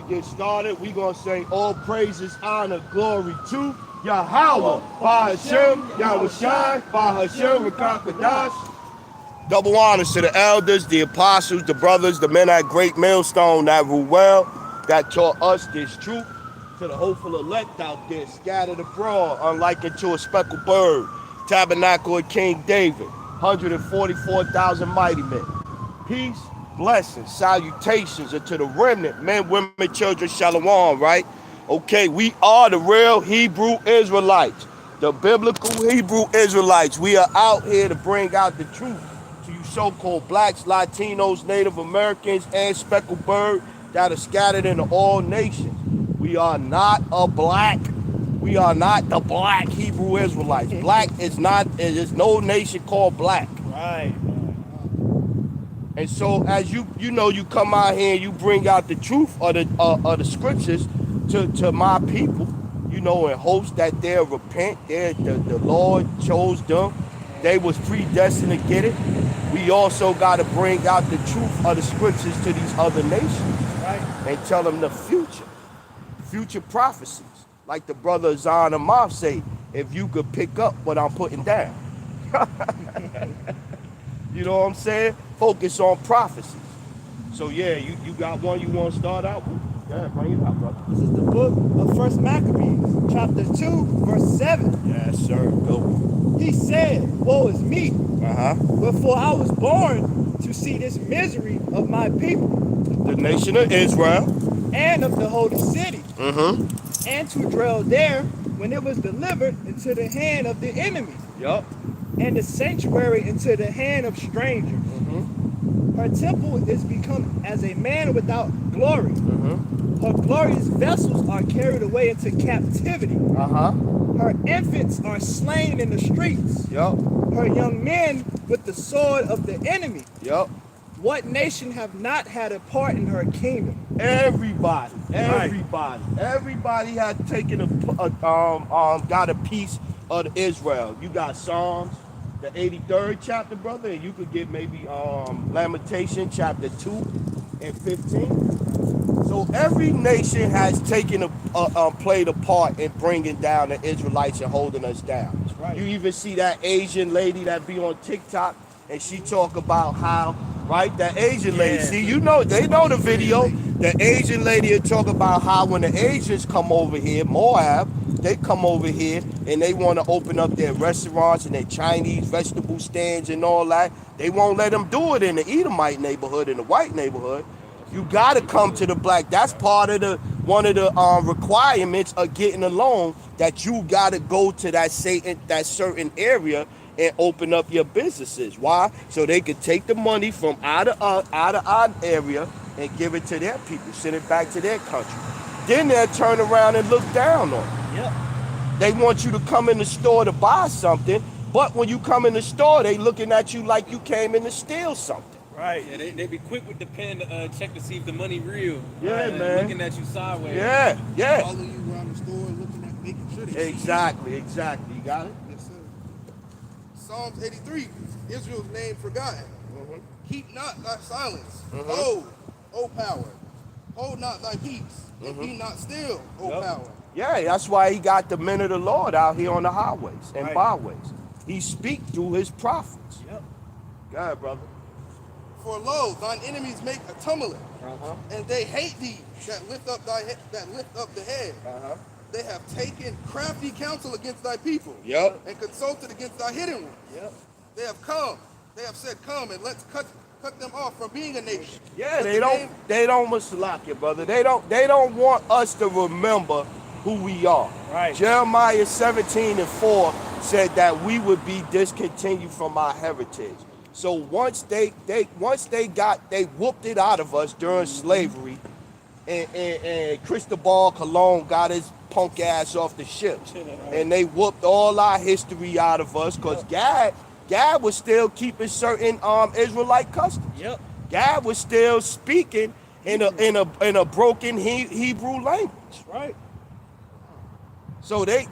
get started, we gonna say all praises, honor, glory to Yahweh, by Hashem, Yahweh Shai, by Hashem, Rakakadash. Double honors to the elders, the apostles, the brothers, the men at Great Millstone that rule well, that taught us this truth. To the hopeful elect out there, scattered abroad, unlike unto a speckled bird, tabernacle of King David, 144,000 mighty men. Peace, blessings, salutations unto the remnant, men, women, children, shalom, right? Okay, we are the real Hebrew Israelites, the biblical Hebrew Israelites. We are out here to bring out the truth to you so-called blacks, Latinos, Native Americans, and speckled bird that are scattered into all nations. We are not we are not the black Hebrew Israelites. Black is not, there's no nation called black. Right. And so as you know, you come out here and you bring out the truth of the scriptures to my people, you know, in hopes that they'll repent. The Lord chose them. They was predestined to get it. We also got to bring out the truth of the scriptures to these other nations, Right. and tell them the future prophecies. Like the brother Zahn Amaf say, if you could pick up what I'm putting down. You know what I'm saying? Focus on prophecies. So yeah, you got one you want to start out with? Yeah, bring it out, brother. This is the book of First Maccabees, chapter 2, verse 7. Yes, sir. Go. He said, woe is me, Uh-huh. wherefore I was born to see this misery of my people The nation of Israel. and of the holy city, Mm-hmm. and to dwell there when it was delivered into the hand of the enemy, Yup. and the sanctuary into the hand of strangers. Mm-hmm. Her temple is become as a man without glory. Mm-hmm. Her glorious vessels are carried away into captivity. Uh-huh. Her infants are slain in the streets. Yup. Her young men with the sword of the enemy. Yup. What nation have not had a part in her kingdom? Everybody had taken got a piece of Israel. You got Psalms, the 83rd chapter, brother, and you could get maybe Lamentation chapter 2 and 15. So every nation has taken played a part in bringing down the Israelites and holding us down. That's right. You even see that Asian lady that be on TikTok, and she talk about how, right, that Asian lady. Yeah. See, you know, they know the video. The Asian lady will talk about how when the Asians come over here, Moab, they come over here and they want to open up their restaurants and their Chinese vegetable stands and all that. They won't let them do it in the Edomite neighborhood, in the white neighborhood. You got to come to the black. That's part of one of the requirements of getting a loan, that you got to go to that certain area and open up your businesses. Why? So they could take the money from out of our area and give it to their people, send it back to their country. Then they'll turn around and look down on it. Yep. They want you to come in the store to buy something, but when you come in the store, they looking at you like you came in to steal something. Right. Yeah, they be quick with the pen to check to see if the money real. Yeah, Right? man. Looking at you sideways. Yeah. Following you around the store, looking at, making sure they Exactly. You got it? Yes, sir. Psalms 83, Israel's name forgotten. Mhm. Keep not thy silence. Mhm. Hold, O power. Hold not thy peace. And be not still, O Yep. power. Yeah, that's why he got the men of the Lord out here on the highways and Right. byways. He speak through his prophets. Yep. Go ahead, brother. For lo, thine enemies make a tumult, Uh-huh. and they hate thee that lift up the head. Uh-huh. They have taken crafty counsel against thy people, Yep. and consulted against thy hidden ones. Yep. They have said, come and let's cut them off from being a nation. Yeah, But they the don't name- Musalak you, brother. They don't want us to remember who we are. Right. Jeremiah 17:4 said that we would be discontinued from our heritage. So once they whooped it out of us during slavery, and Cristobal Colon got his punk ass off the ships, and they whooped all our history out of us, because Gad was still keeping certain Israelite customs. Yep. God was still speaking in a broken Hebrew language. Right. So they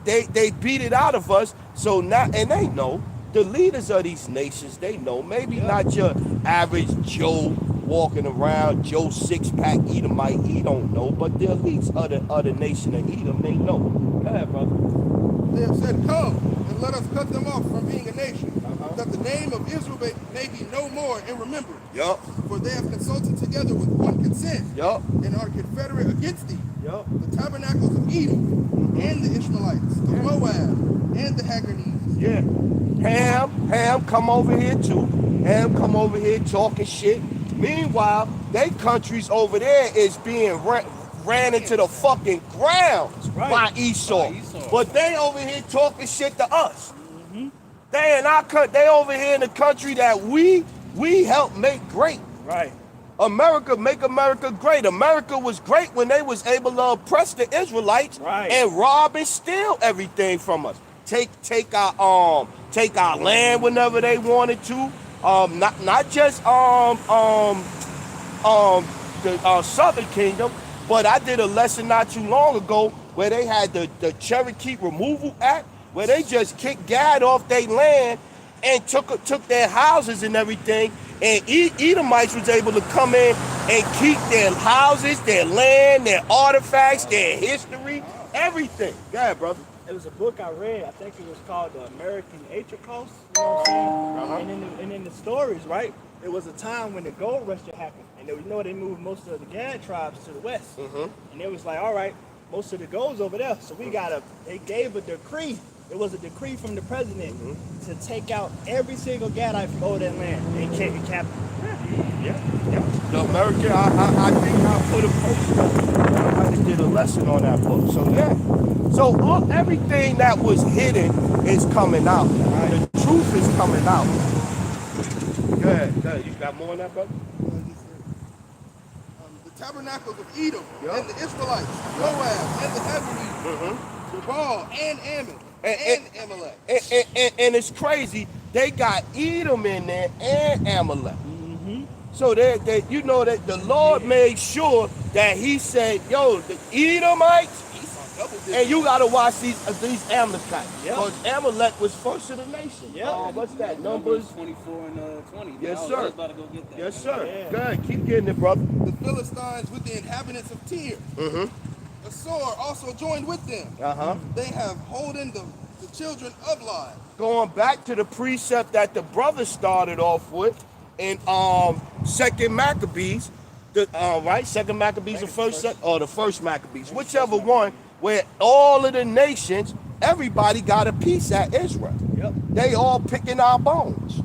beat it out of us. So now, and they know, the leaders of these nations, they know, maybe not your average Joe walking around, Joe Six-Pack Edomite, he don't know, but the elites of the nation of Edom, they know. Go ahead, brother. They have said, come, and let us cut them off from being a nation, that the name of Israel may be no more in remembrance. Yup. For they have consulted together with one consent, Yup. and are confederate against thee. Yup. The tabernacles of Edom, and the Ishmaelites, of Moab, and the Hagarines. Yeah. Ham come over here too. Ham come over here talking shit. Meanwhile, they countries over there is being ran into the fucking ground by Esau. But they over here talking shit to us. They in our country, they over here in the country that we helped make great. Right. America, make America great. America was great when they was able to oppress the Israelites and rob and steal everything from us. Take our land whenever they wanted to. Not just the Southern Kingdom, but I did a lesson not too long ago where they had the Cherokee Removal Act, where they just kicked Gad off their land and took their houses and everything, and Edomites was able to come in and keep their houses, their land, their artifacts, their history, everything. Go ahead, brother. It was a book I read. I think it was called The American Atrocos. You know what I'm saying? And in the stories, right? It was a time when the gold rush had happened, and they moved most of the Gad tribes to the west. And it was like, all right, most of the gold's over there, so they gave a decree. It was a decree from the president to take out every single Gadite from over that land and capture. Yeah. The American, I think I put a post up. I did a lesson on that book. So yeah. So everything that was hidden is coming out. The truth is coming out. Go ahead. You got more on that, brother? The tabernacles of Edom, and the Israelites, Moab, and the Hagarines, Jabal, and Ammon, and Amalek. And it's crazy. They got Edom in there and Amalek. So they you know that the Lord made sure that he said, yo, the Edomites, and you gotta watch these Amalekites. Because Amalek was first of the nation. What's that? Numbers 24 and 20. Yes, I sir. was about to go get that. Yes, sir. Go ahead, keep getting it, brother. The Philistines with the inhabitants of Tyre. Assur also joined with them. They have holden the children of Lod. Going back to the precept that the brother started off with in Second Maccabees, Second Maccabees, the first Maccabees, whichever one, where all of the nations, everybody got a piece at Israel. They all picking our bones,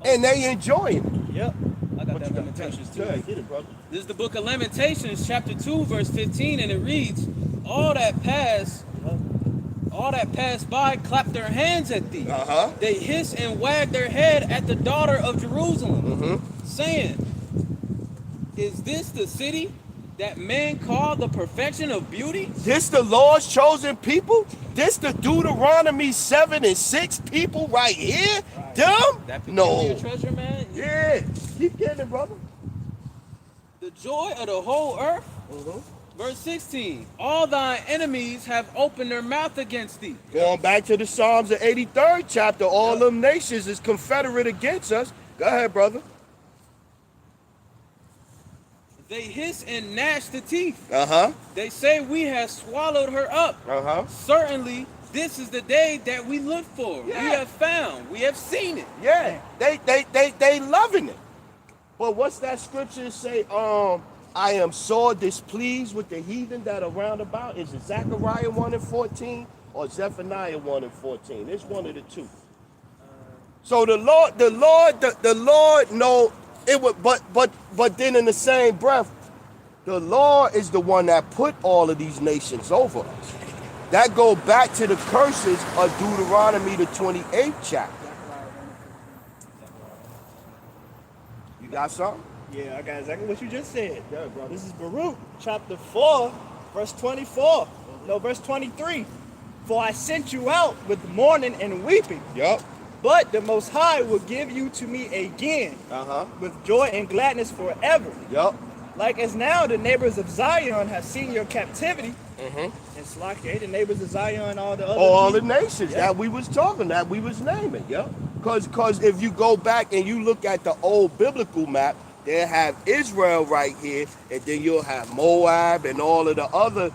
and they enjoying it. I got that Lamentations too. Get it, brother. This is the book of Lamentations, chapter 2, verse 15, and it reads, all that passed by clapped their hands at thee. They hiss and wag their head at the daughter of Jerusalem, saying, is this the city that men call the perfection of beauty? This the Lord's chosen people? This the Deuteronomy 7 and 6 people right here? Them? That No. your treasure, man? Yeah. Keep getting it, brother. The joy of the whole earth. Verse 16, all thine enemies have opened their mouth against thee. Going back to the Psalms, the 83rd chapter, all them nations is confederate against us. Go ahead, brother. They hiss and gnash the teeth. They say we have swallowed her up. Certainly, this is the day that we look for. We have found. We have seen it. Yeah, they loving it. But what's that scripture say? I am sore displeased with the heathen that are round about. Is it Zechariah 1 and 14 or Zephaniah 1 and 14? It's one of the two. So the Lord know it would, but then in the same breath, the Lord is the one that put all of these nations over us. That go back to the curses of Deuteronomy, the 28th chapter. You got something? Yeah, I got exactly what you just said. Yeah, brother. This is Baruch, chapter 4, verse 24. No, verse 23. For I sent you out with mourning and weeping. But the Most High will give you to me again with joy and gladness forever. Like as now the neighbors of Zion have seen your captivity. And Slakia, the neighbors of Zion, all the other all the nations that we was talking, that we was naming. Because if you go back and you look at the old biblical map, they'll have Israel right here, and then you'll have Moab and all of the other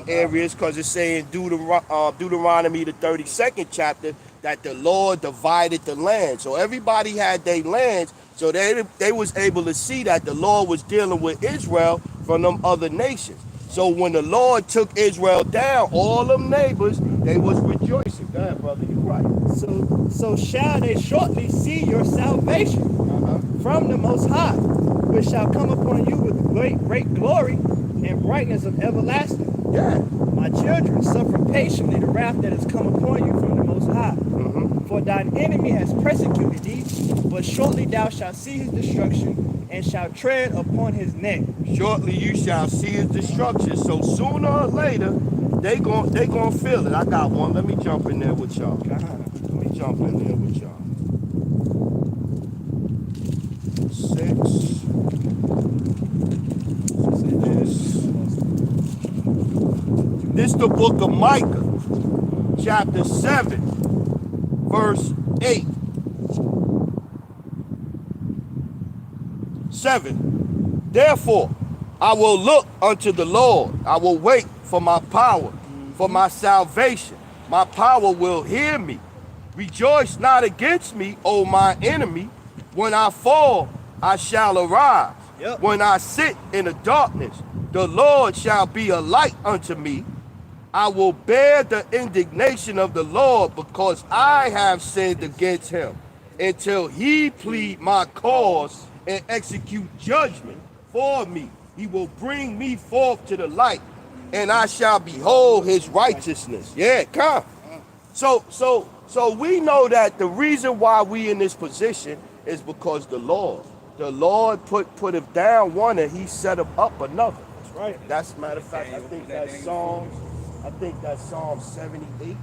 areas, because it's saying Deuteronomy, the 32nd chapter, that the Lord divided the land. So everybody had their lands, so they was able to see that the Lord was dealing with Israel from them other nations. So when the Lord took Israel down, all them neighbors, they was rejoicing. Go ahead, brother, you're right. So shall they shortly see your salvation from the Most High, which shall come upon you with great glory and brightness of everlasting. Yeah. My children, suffer patiently the wrath that has come upon you from the Most High. For thine enemy has persecuted thee, but shortly thou shalt see his destruction and shalt tread upon his neck. Shortly you shall see his destruction. So sooner or later, they gon' feel it. I got one. Let me jump in there with y'all. Let me jump in there with y'all. 6. This the book of Micah, chapter 7, verse 8. 7. Therefore, I will look unto the Lord. I will wait for my power, for my salvation. My power will hear me. Rejoice not against me, O my enemy. When I fall, I shall arise. Yep. When I sit in the darkness, the Lord shall be a light unto me. I will bear the indignation of the Lord, because I have sinned against him, until he plead my cause and execute judgment for me. He will bring me forth to the light, and I shall behold his righteousness. Yeah, come. So we know that the reason why we in this position is because the Lord put him down one, and he set him up another. That's right. That's a matter of fact, I think that's Psalm 78.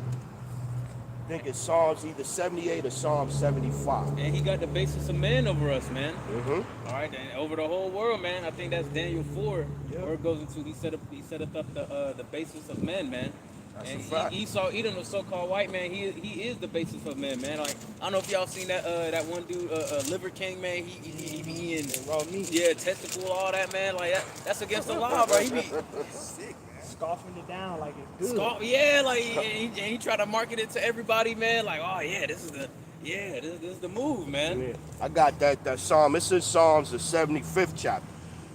I think it's Psalms either 78 or Psalm 75. And he got the basis of man over us, man. Mm-hmm. All right, and over the whole world, man. I think that's Daniel 4, Yep. where it goes into he set up the basis of men, man. That's And a fact. Esau, Edom, the so-called white man, he is the basis of men, man. Like, I don't know if y'all seen that one dude, Liver King, man. He in Raw meat. yeah, testicle, all that, man. Like that's against the law, bro. He be Sick, man. Scoffing it down like it's good. yeah, like and he try to market it to everybody, man. Like, oh yeah, this is the move, man. Yeah. I got that Psalm. It's in Psalms, the 75th chapter.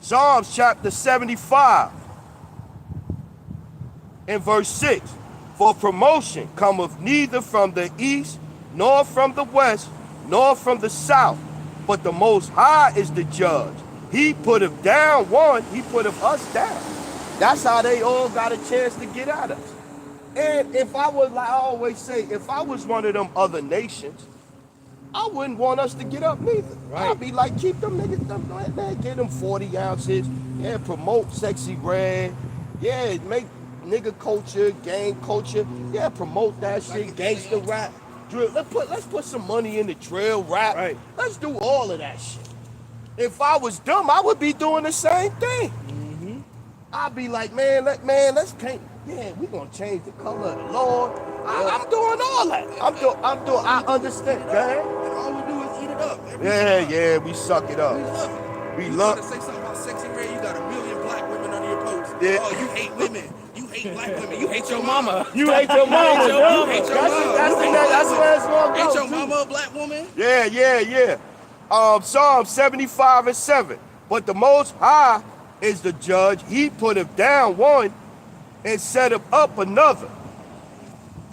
Psalms chapter 75 in verse 6. For promotion cometh neither from the east, nor from the west, nor from the south, but the Most High is the judge. He puteth down one, he puteth us down. That's how they all got a chance to get at us. And if I was, like I always say, if I was one of them other nations, I wouldn't want us to get up neither. Right. I'd be like, keep them niggas, man, get them 40 ounces, yeah, promote sexy red, yeah, make nigga culture, gang culture, yeah, promote that shit, gangster rap, drill. Let's put some money in the drill rap. Right. Let's do all of that shit. If I was dumb, I would be doing the same thing. Mm-hmm. I'd be like, let's paint. Yeah, we gonna change the color of the Lord. I'm doing all that. I understand, man. And all we do is eat it up. Every time. Yeah, we suck it up. We love it. We You love. gotta say something about sexy red. You got a million black women under your post. Yeah. Oh, you hate women. You hate black women. You hate Your mama. You hate your mama. You hate your mama. Hate your mama. That's where it's gonna go. Ain't your too. mama a black woman? Yeah. Psalm 75 and 7. But the Most High is the judge. He put him down one and set him up another.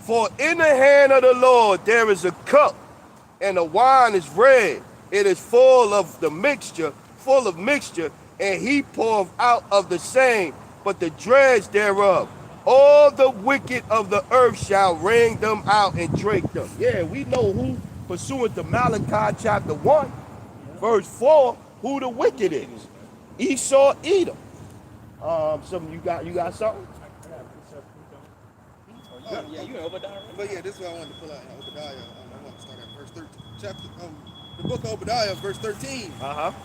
For in the hand of the Lord there is a cup, and the wine is red. It is full of mixture, and he poureth out of the same, but the dregs thereof. All the wicked of the earth shall wring them out and drink them. Yeah, we know who, pursuant to Malachi chapter 1, verse 4, who the wicked is. Esau, Edom. Something you got something? Yeah, you in Obadiah. But yeah, this is what I wanted to pull out in Obadiah. I want to start at verse 13. The book of Obadiah, verse 13.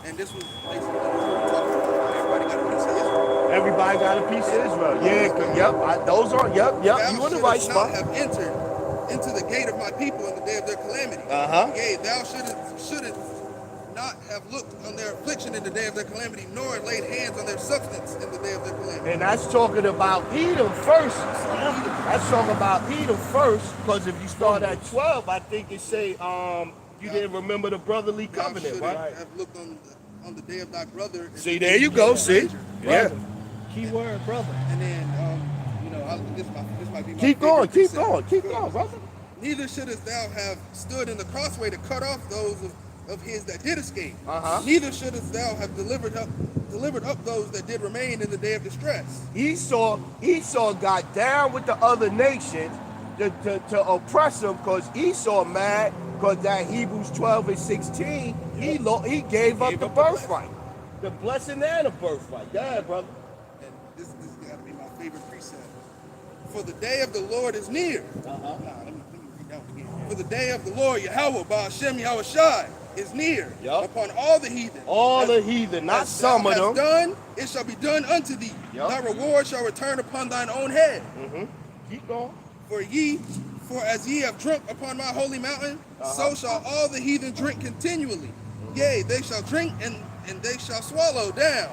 And this was basically everybody got a piece of Israel. Everybody got a piece of Israel. Yeah, those are, yep. You in the right spot. Have entered into the gate of my people in the day of their calamity. Yea, thou shouldest not have looked on their affliction in the day of their calamity, nor laid hands on their substance in the day of their calamity. And that's talking about Edom first. That's talking about Edom first, because if you start at 12, I think it say you didn't remember the brotherly covenant, right? Have looked on the day of thy brother. See, there you go. See, yeah. Key word, brother. And then, this might be my Keep going, favorite brother. Neither shouldest thou have stood in the crossway to cut off those of his that did escape. Neither shouldest thou have delivered up those that did remain in the day of distress. Esau got down with the other nations to oppress them, because Esau mad because that Hebrews 12 and 16, he gave up the birthright. The blessing and the birthright. Yeah, brother. And this got to be my favorite precept. For the day of the Lord is near. Let me read that one again. For the day of the Lord, Yahweh, Ba'ashem Yahushai, is near upon all the heathen. All the heathen, not some of them. Done, it shall be done unto thee. Thy reward shall return upon thine own head. Keep going. For as ye have drunk upon my holy mountain, so shall all the heathen drink continually. Yea, they shall drink and they shall swallow down.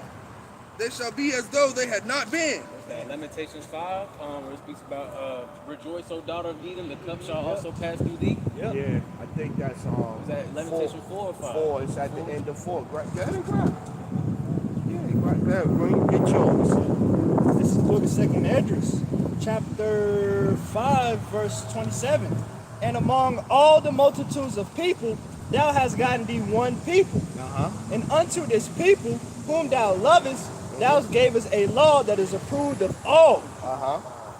They shall be as though they had not been. Lamentations 5, where it speaks about rejoice, O daughter of Edom, the cup shall also pass through thee. Yeah, I think that's Is that Lamentation 4 or 5? 4. It's at the end of 4. Go ahead and grab. Yeah, grab. Get yours. This is the book of 2nd Esdras, chapter 5, verse 27. And among all the multitudes of people, thou hast gotten thee one people. And unto this people, whom thou lovest, thou gavest a law that is approved of all.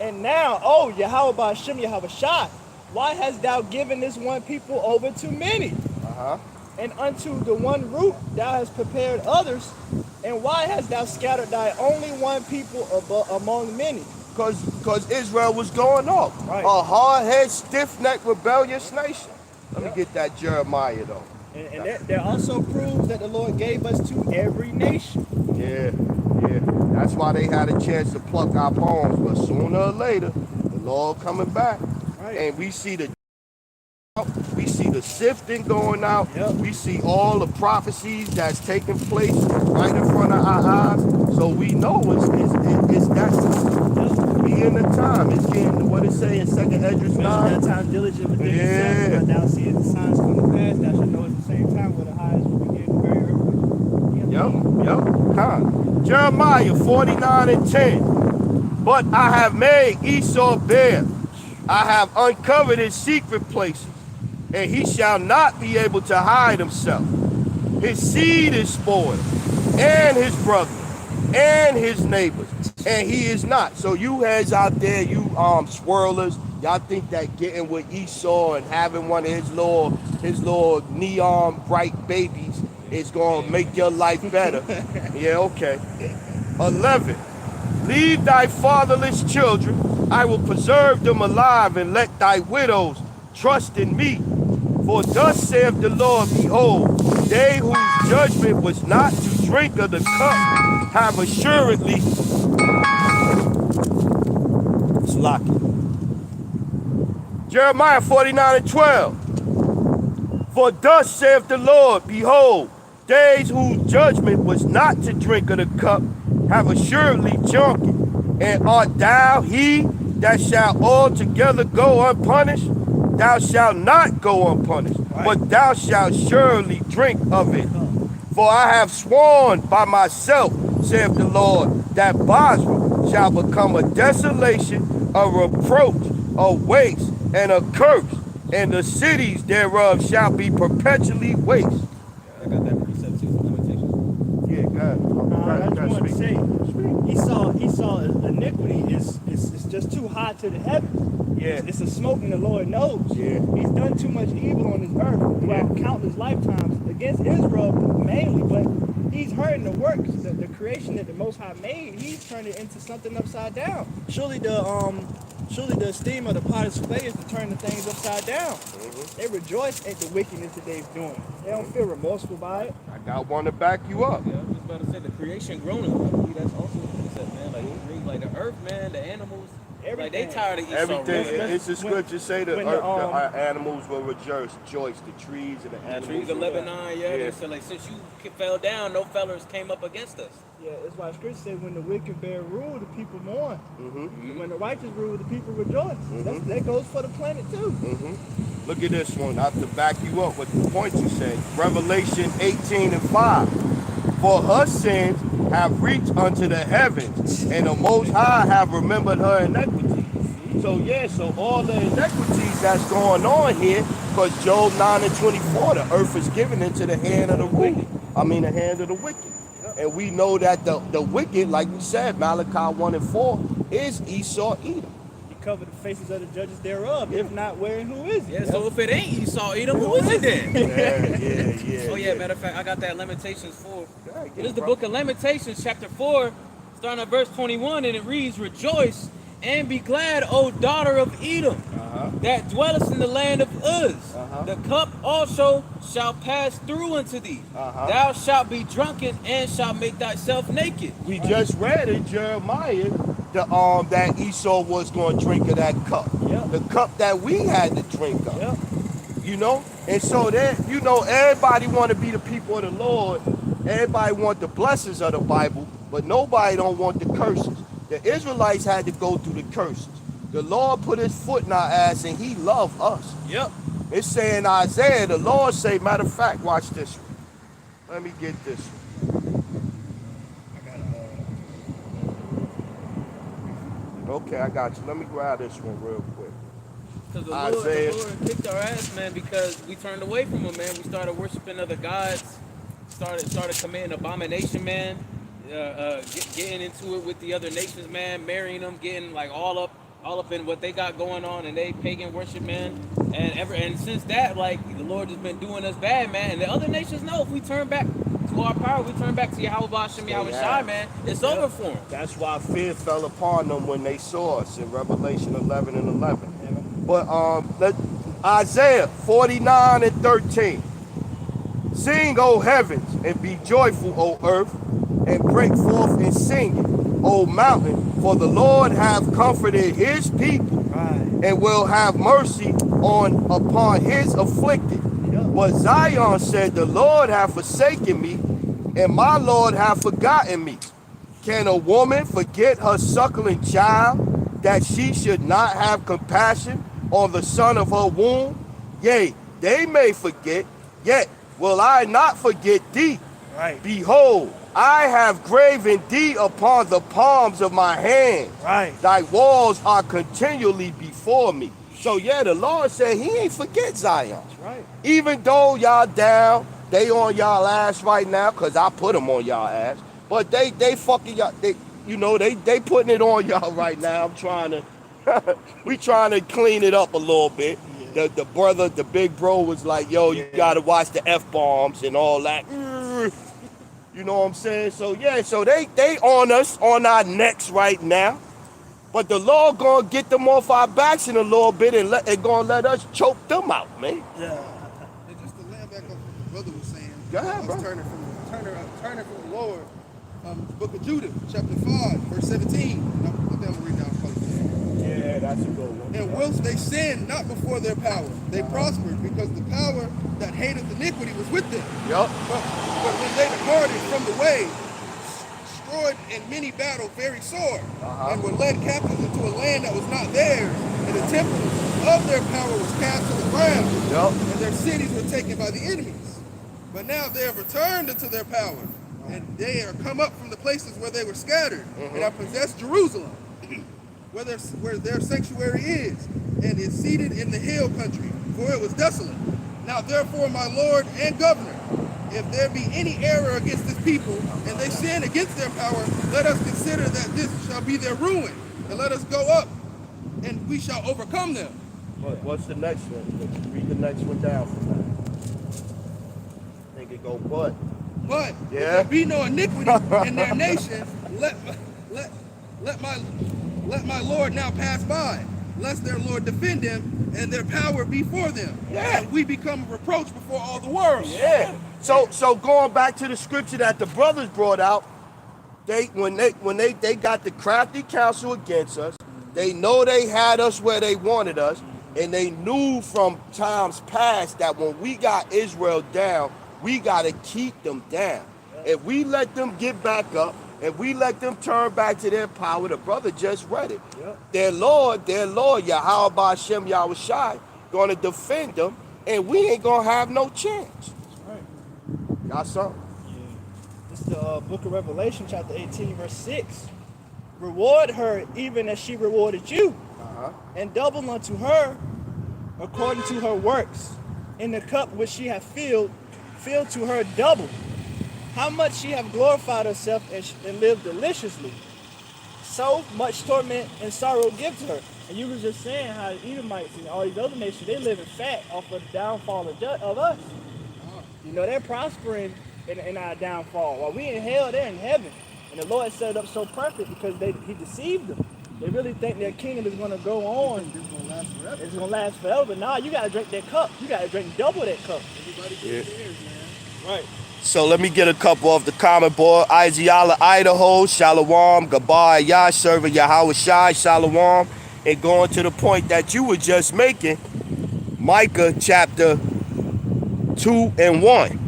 And now, O Yahweh Ba'ashem Yahushai, why hast thou given this one people over to many? And unto the one root thou hast prepared others. And why hast thou scattered thy only one people among many? Because Israel was going off. A hard-headed, stiff-necked, rebellious nation. Let me get that Jeremiah, though. And that also proves that the Lord gave us to every nation. Yeah. That's why they had a chance to pluck our palms. But sooner or later, the Lord coming back. And we see the sifting going out. We see all the prophecies that's taking place right in front of our eyes. So we know it's that time. We in the time. It's getting, what it say in 2nd Esdras 9? That time diligent within yourself, thou seest the signs come to pass, thou shalt know at the same time where the highest will begin very early. Jeremiah 49 and 10. But I have made Esau bare. I have uncovered his secret places, and he shall not be able to hide himself. His seed is spoiled, and his brother, and his neighbors, and he is not. So you heads out there, you swirlers, y'all think that getting with Esau and having one of his little neon bright babies is gonna make your life better. Yeah, okay. 11. Leave thy fatherless children. I will preserve them alive, and let thy widows trust in me. For thus saith the Lord, behold, they whose judgment was not to drink of the cup have assuredly Jeremiah 49 and 12. For thus saith the Lord, behold, they whose judgment was not to drink of the cup have assuredly drunken. And art thou he that shall altogether go unpunished? Thou shalt not go unpunished, but thou shalt surely drink of it. For I have sworn by myself, saith the Lord, that Basra shall become a desolation, a reproach, a waste, and a curse, and the cities thereof shall be perpetually waste. I got that precept too, Lamentations. Yeah, God. I just want to say, Esau's iniquity is just too high to the heaven. Yeah. It's a smoke and the Lord knows. Yeah. He's done too much evil on this earth throughout countless lifetimes against Israel mainly, but he's hurting the works, the creation that the Most High made. He's turned it into something upside down. Surely the esteem of the potter's clay is to turn the things upside down. They rejoice at the wickedness that they're doing. They don't feel remorseful by it. I got one to back you up. Yeah, I was just about to say the creation groaning. I believe that's also what he said, man. Like he created like the earth, man, the animals. everything. Like they tired of Esau. Everything. Really. It's the scripture say the when earth, the, the animals will rejoice, the trees and the The animals. trees of Lebanon, yeah. They said like since you fell down, no fellers came up against us. yeah, that's why scripture said when the wicked bear rule, the people mourn. When the righteous rule, the people rejoice. That goes for the planet too. Look at this one. I have to back you up with the point you say. Revelation 18:5. For her sins have reached unto the heavens, and the Most High have remembered her iniquities. So yeah, so all the iniquities that's going on here, because Job 9:24, the earth is given into the hand of the wicked. The hand of the wicked. And we know that the wicked, like we said, Malachi 1:4, is Esau, Edom. He covered the faces of the judges thereof. If not, where and who is it? Yeah, so if it ain't Esau, Edom, who is it then? Yeah. Oh yeah, matter of fact, I got that Lamentations 4. Yeah, It is the book of Lamentations, chapter 4, starting at verse 21, and it reads, Rejoice and be glad, O daughter of Edom, that dwellest in the land of Uz. The cup also shall pass through unto thee. Thou shalt be drunken and shalt make thyself naked. We just read in Jeremiah that Esau was going to drink of that cup. The cup that we had to drink of. You know? And so that, you know, everybody want to be the people of the Lord. Everybody want the blessings of the Bible, but nobody don't want the curses. The Israelites had to go through the curses. The Lord put his foot in our ass and he loved us. It's saying Isaiah, the Lord say, matter of fact, watch this one. Let me get this one. Okay, I got you. Let me grab this one real quick. Because the Lord kicked our ass, man, because we turned away from him, man. We started worshiping other gods, started committing abomination, man. Getting into it with the other nations, man, marrying them, getting like all up in what they got going on and they pagan worship, man. And since that, like the Lord has been doing us bad, man. And the other nations know if we turn back to our power, we turn back to Yahweh Hashem, Yahweh Shai, man, it's over for them. That's why fear fell upon them when they saw us in Revelation 11:11. But Isaiah 49:13. Sing, O heavens, and be joyful, O earth, and break forth in singing, O mountain, for the Lord hath comforted his people, and will have mercy upon his afflicted. But Zion said, the Lord hath forsaken me, and my Lord hath forgotten me. Can a woman forget her suckling child, that she should not have compassion on the son of her womb? Yea, they may forget, yet will I not forget thee. Behold, I have graven thee upon the palms of my hand. Thy walls are continually before me. So yeah, the Lord said he ain't forget Zion. Even though y'all down, they on y'all ass right now, because I put them on y'all ass. But they fucking y'all, they putting it on y'all right now. I'm trying to, we trying to clean it up a little bit. The brother, the big bro was like, yo, you gotta watch the F-bombs and all that. You know what I'm saying? So yeah, so they on us, on our necks right now. But the Lord gonna get them off our backs in a little bit and gonna let us choke them out, man. And just to land back on what the brother was saying, Go ahead, I was bro. turning from the Lord, the book of Judah, chapter 5, verse 17. I'm gonna read down close. Yeah, that's a good one. And whilst they sinned not before their power, they prospered, because the power that hateth iniquity was with them. But when they departed from the way, destroyed in many battles very sore, and were led captives into a land that was not theirs, and the temple of their power was cast to the ground, and their cities were taken by the enemies. But now they have returned into their power, and they are come up from the places where they were scattered, and have possessed Jerusalem, where their sanctuary is, and is seated in the hill country, for it was desolate. Now therefore, my Lord and Governor, if there be any error against this people, and they sin against their power, let us consider that this shall be their ruin, and let us go up, and we shall overcome them. What's the next one? Read the next one down from that. I think it go, but if there be no iniquity in their nation, let my Lord now pass by, lest their Lord defend them, and their power be for them. And we become a reproach before all the world. So going back to the scripture that the brothers brought out, when they got the crafty counsel against us, They know they had us where they wanted us, and they knew from times past that when we got Israel down, we got to keep them down. If we let them get back up, if we let them turn back to their power, the brother just read it. Their Lord, Yahweh Ba'Shem Yahushai, going to defend them, and we ain't going to have no chance. That's right. Got something? Yeah. It's the book of Revelation, chapter 18, verse 6. Reward her even as she rewarded you, and double unto her according to her works. In the cup which she hath filled to her double. How much she hath glorified herself and lived deliciously. So much torment and sorrow give to her. And you were just saying how the Edomites and all these other nations, they living fat off of the downfall of us. You know, they're prospering in our downfall. While we in hell, they're in heaven. And the Lord set it up so perfect because he deceived them. They really think their kingdom is going to go on. It's going to last forever. It's going to last forever. But nah, you got to drink that cup. You got to drink double that cup. Everybody gets theirs, man. Right. So let me get a couple off the comment board. Iziala, Idaho, Shalom, Gabar, Yah, serving Yahweh Shai, Shalom. And going to the point that you were just making, Micah chapter 2 and 1.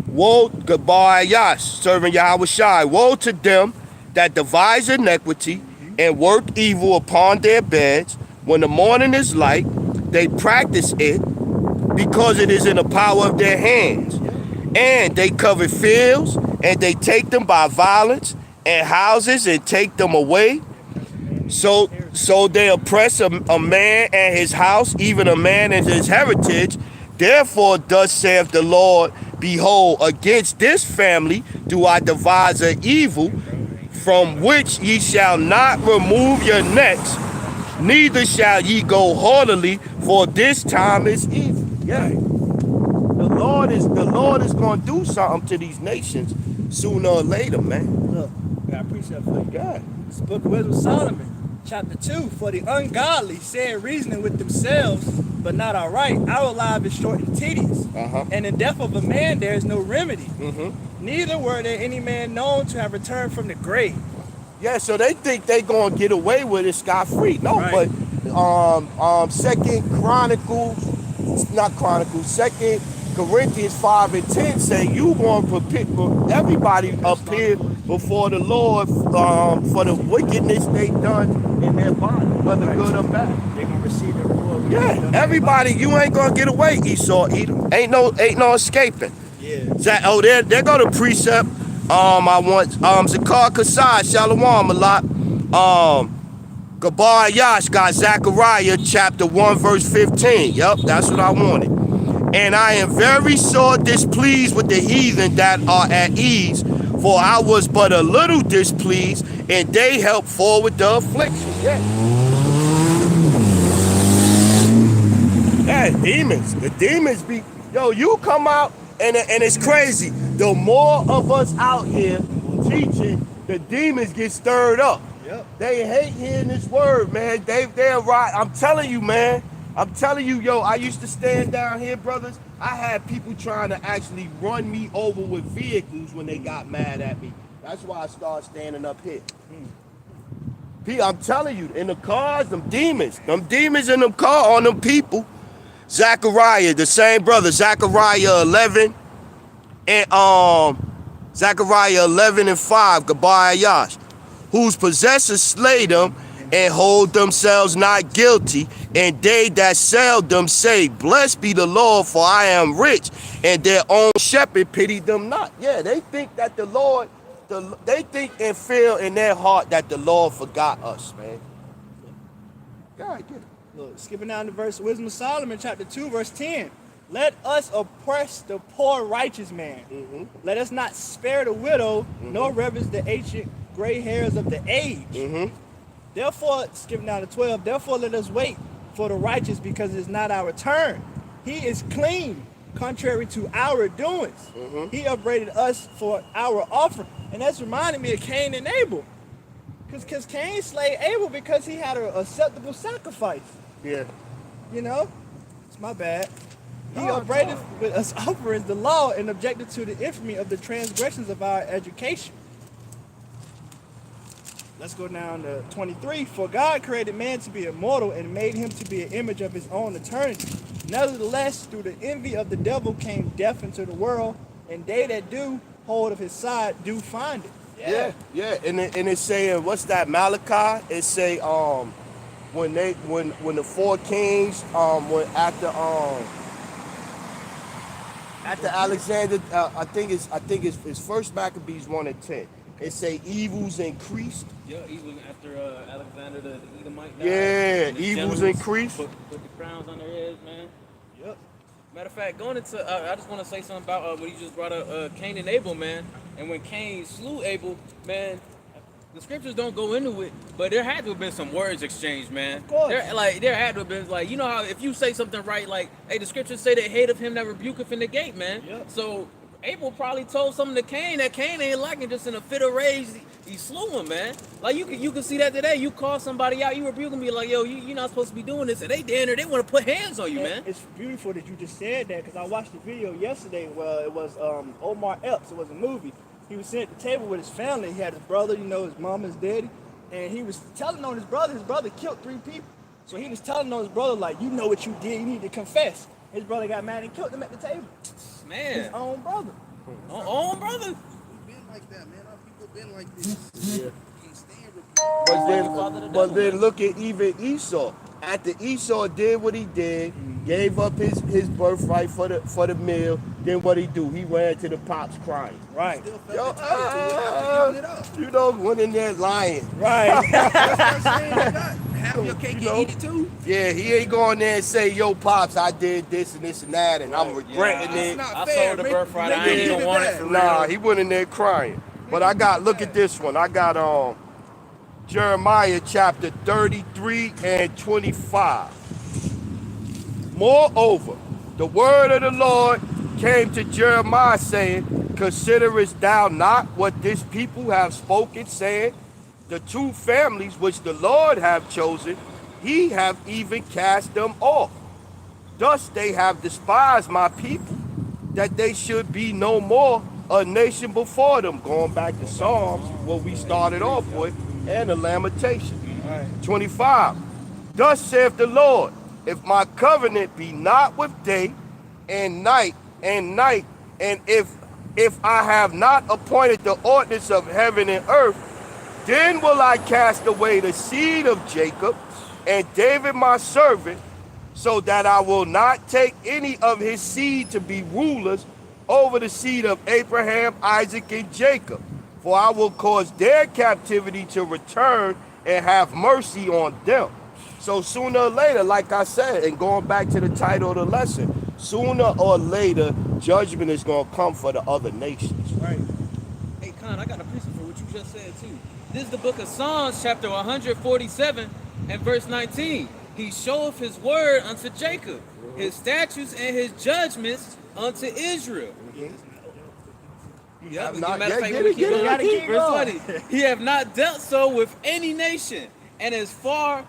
Woe, Gabar, Yah, serving Yahweh Shai. Woe to them that devise iniquity and work evil upon their beds. When the morning is light, they practice it because it is in the power of their hands. And they cover fields, and they take them by violence, and houses, and take them away. So they oppress a man and his house, even a man and his heritage. Therefore, thus saith the Lord, behold, against this family do I devise an evil, from which ye shall not remove your necks, neither shall ye go haughtily, for this time is evil. Yeah. The Lord is going to do something to these nations sooner or later, man. Look, I appreciate it for you. God. It's the book of Wisdom of Solomon, chapter 2. For the ungodly say reasoning with themselves, but not aright. Our life is short and tedious. And in death of a man there is no remedy. Neither were there any man known to have returned from the grave. Yeah, so they think they gonna get away with it scot-free. No, Right. but Second Corinthians 5 and 10 say you going to prepare everybody appear before the Lord for the wickedness they done in their body, whether good or bad. They're going to receive the reward. Yeah, everybody, you ain't gonna get away, Esau, Edom. Ain't no escaping. Yeah. They're gonna precept. I want Zakar Kasai, Shalom a lot. Gabar Yash got Zechariah chapter 1 verse 15. Yep, that's what I wanted. And I am very sore displeased with the heathen that are at ease, for I was but a little displeased, and they helped forward the affliction. Yeah, demons. The demons be, you come out, and it's crazy. The more of us out here teaching, the demons get stirred up. Yep. They hate hearing this word, man. They're right. I'm telling you, man. I'm telling you, I used to stand down here, brothers. I had people trying to actually run me over with vehicles when they got mad at me. That's why I started standing up here. I'm telling you, in the cars, them demons in them car on them people. Zechariah, the same brother, Zechariah 11 and Zechariah 11 and 5, Gabar Yash, whose possessors slay them and hold themselves not guilty, and they that sell them say, blessed be the Lord, for I am rich, and their own shepherd pitied them not. Yeah, they think that the Lord, they think and feel in their heart that the Lord forgot us, man. God, get it. Look, skipping down to verse Wisdom of Solomon, chapter 2, verse 10. Let us oppress the poor righteous man. Let us not spare the widow, nor reverence the ancient gray hairs of the age. Therefore, skipping down to 12, therefore let us wait for the righteous, because it is not our turn. He is clean, contrary to our doings. He upbraided us for our offering. And that's reminding me of Cain and Abel. Because Cain slayed Abel because he had an acceptable sacrifice. Yeah. You know? It's my bad. He upbraided with us offerings the law and objected to the infamy of the transgressions of our education. Let's go down to 23. For God created man to be immortal and made him to be an image of his own eternity. Nevertheless, through the envy of the devil came death into the world, and they that do hold of his side do find it. Yeah. And it's saying, what's that, Malachi? It say when the four kings when after Alexander, I think it's First Maccabees 1:10. It say evils increased. Yeah, evils after Alexander the Edomite died. Yeah, and his evils generals increased. Put the crowns on their heads, man. Yep. Matter of fact, going into, I just want to say something about what you just brought up, Cain and Abel, man. And when Cain slew Abel, man, the scriptures don't go into it, but there had to have been some words exchanged, man. Of course. There had to have been, like, you know how if you say something right, like, hey, the scriptures say that hate of him that rebuketh in the gate, man. Yep. So Abel probably told something to Cain that Cain ain't liking, just in a fit of rage, he slew him, man. Like, you can see that today. You call somebody out, you rebuke them, be like, yo, you're not supposed to be doing this, and they down there, they want to put hands on you, man. It's beautiful that you just said that, because I watched the video yesterday. Well, it was Omar Epps. It was a movie. He was sitting at the table with his family. He had his brother, his mom, his daddy, and he was telling on his brother. His brother killed 3 people. So he was telling on his brother, like, you know what you did, you need to confess. His brother got mad and killed him at the table. Man. His own brother. Own brother? We've been like that, man. Our people been like this. Yeah. Can't stand rebuke. But then look at even Esau. After Esau did what he did, gave up his birthright for the meal, then what he do? He ran to the pops crying. Right. Still felt entitled to it after giving it up. Went in there lying. Right. That's what I'm saying. You got have your cake and eat it too. Yeah, he ain't going there and say, yo, pops, I did this and that, and I'm regretting it. Not I fair. sold the Make- birthright. make I it ain't even even want it bad. for real. Nah, he went in there crying. But look at this one. I got Jeremiah chapter 33 and 25. Moreover, the word of the Lord came to Jeremiah, saying, considerest thou not what this people have spoken, saying, the 2 families which the Lord have chosen, he have even cast them off. Thus they have despised my people, that they should be no more a nation before them. Going back to Psalms, what we started off with, and the Lamentation. Right. 25. Thus saith the Lord, if my covenant be not with day and night, and if I have not appointed the ordinance of heaven and earth, then will I cast away the seed of Jacob and David my servant, so that I will not take any of his seed to be rulers over the seed of Abraham, Isaac, and Jacob. For I will cause their captivity to return and have mercy on them. So sooner or later, like I said, and going back to the title of the lesson, sooner or later, judgment is going to come for the other nations. Right. Hey, Con, I got a precept for what you just said, too. This is the book of Psalms, chapter 147 and verse 19. He showeth his word unto Jacob, his statutes and his judgments unto Israel. have As a not- matter of yeah, fact, get we it, keep get it, going. keep Verse going. 20. He have not dealt so with any nation, and as for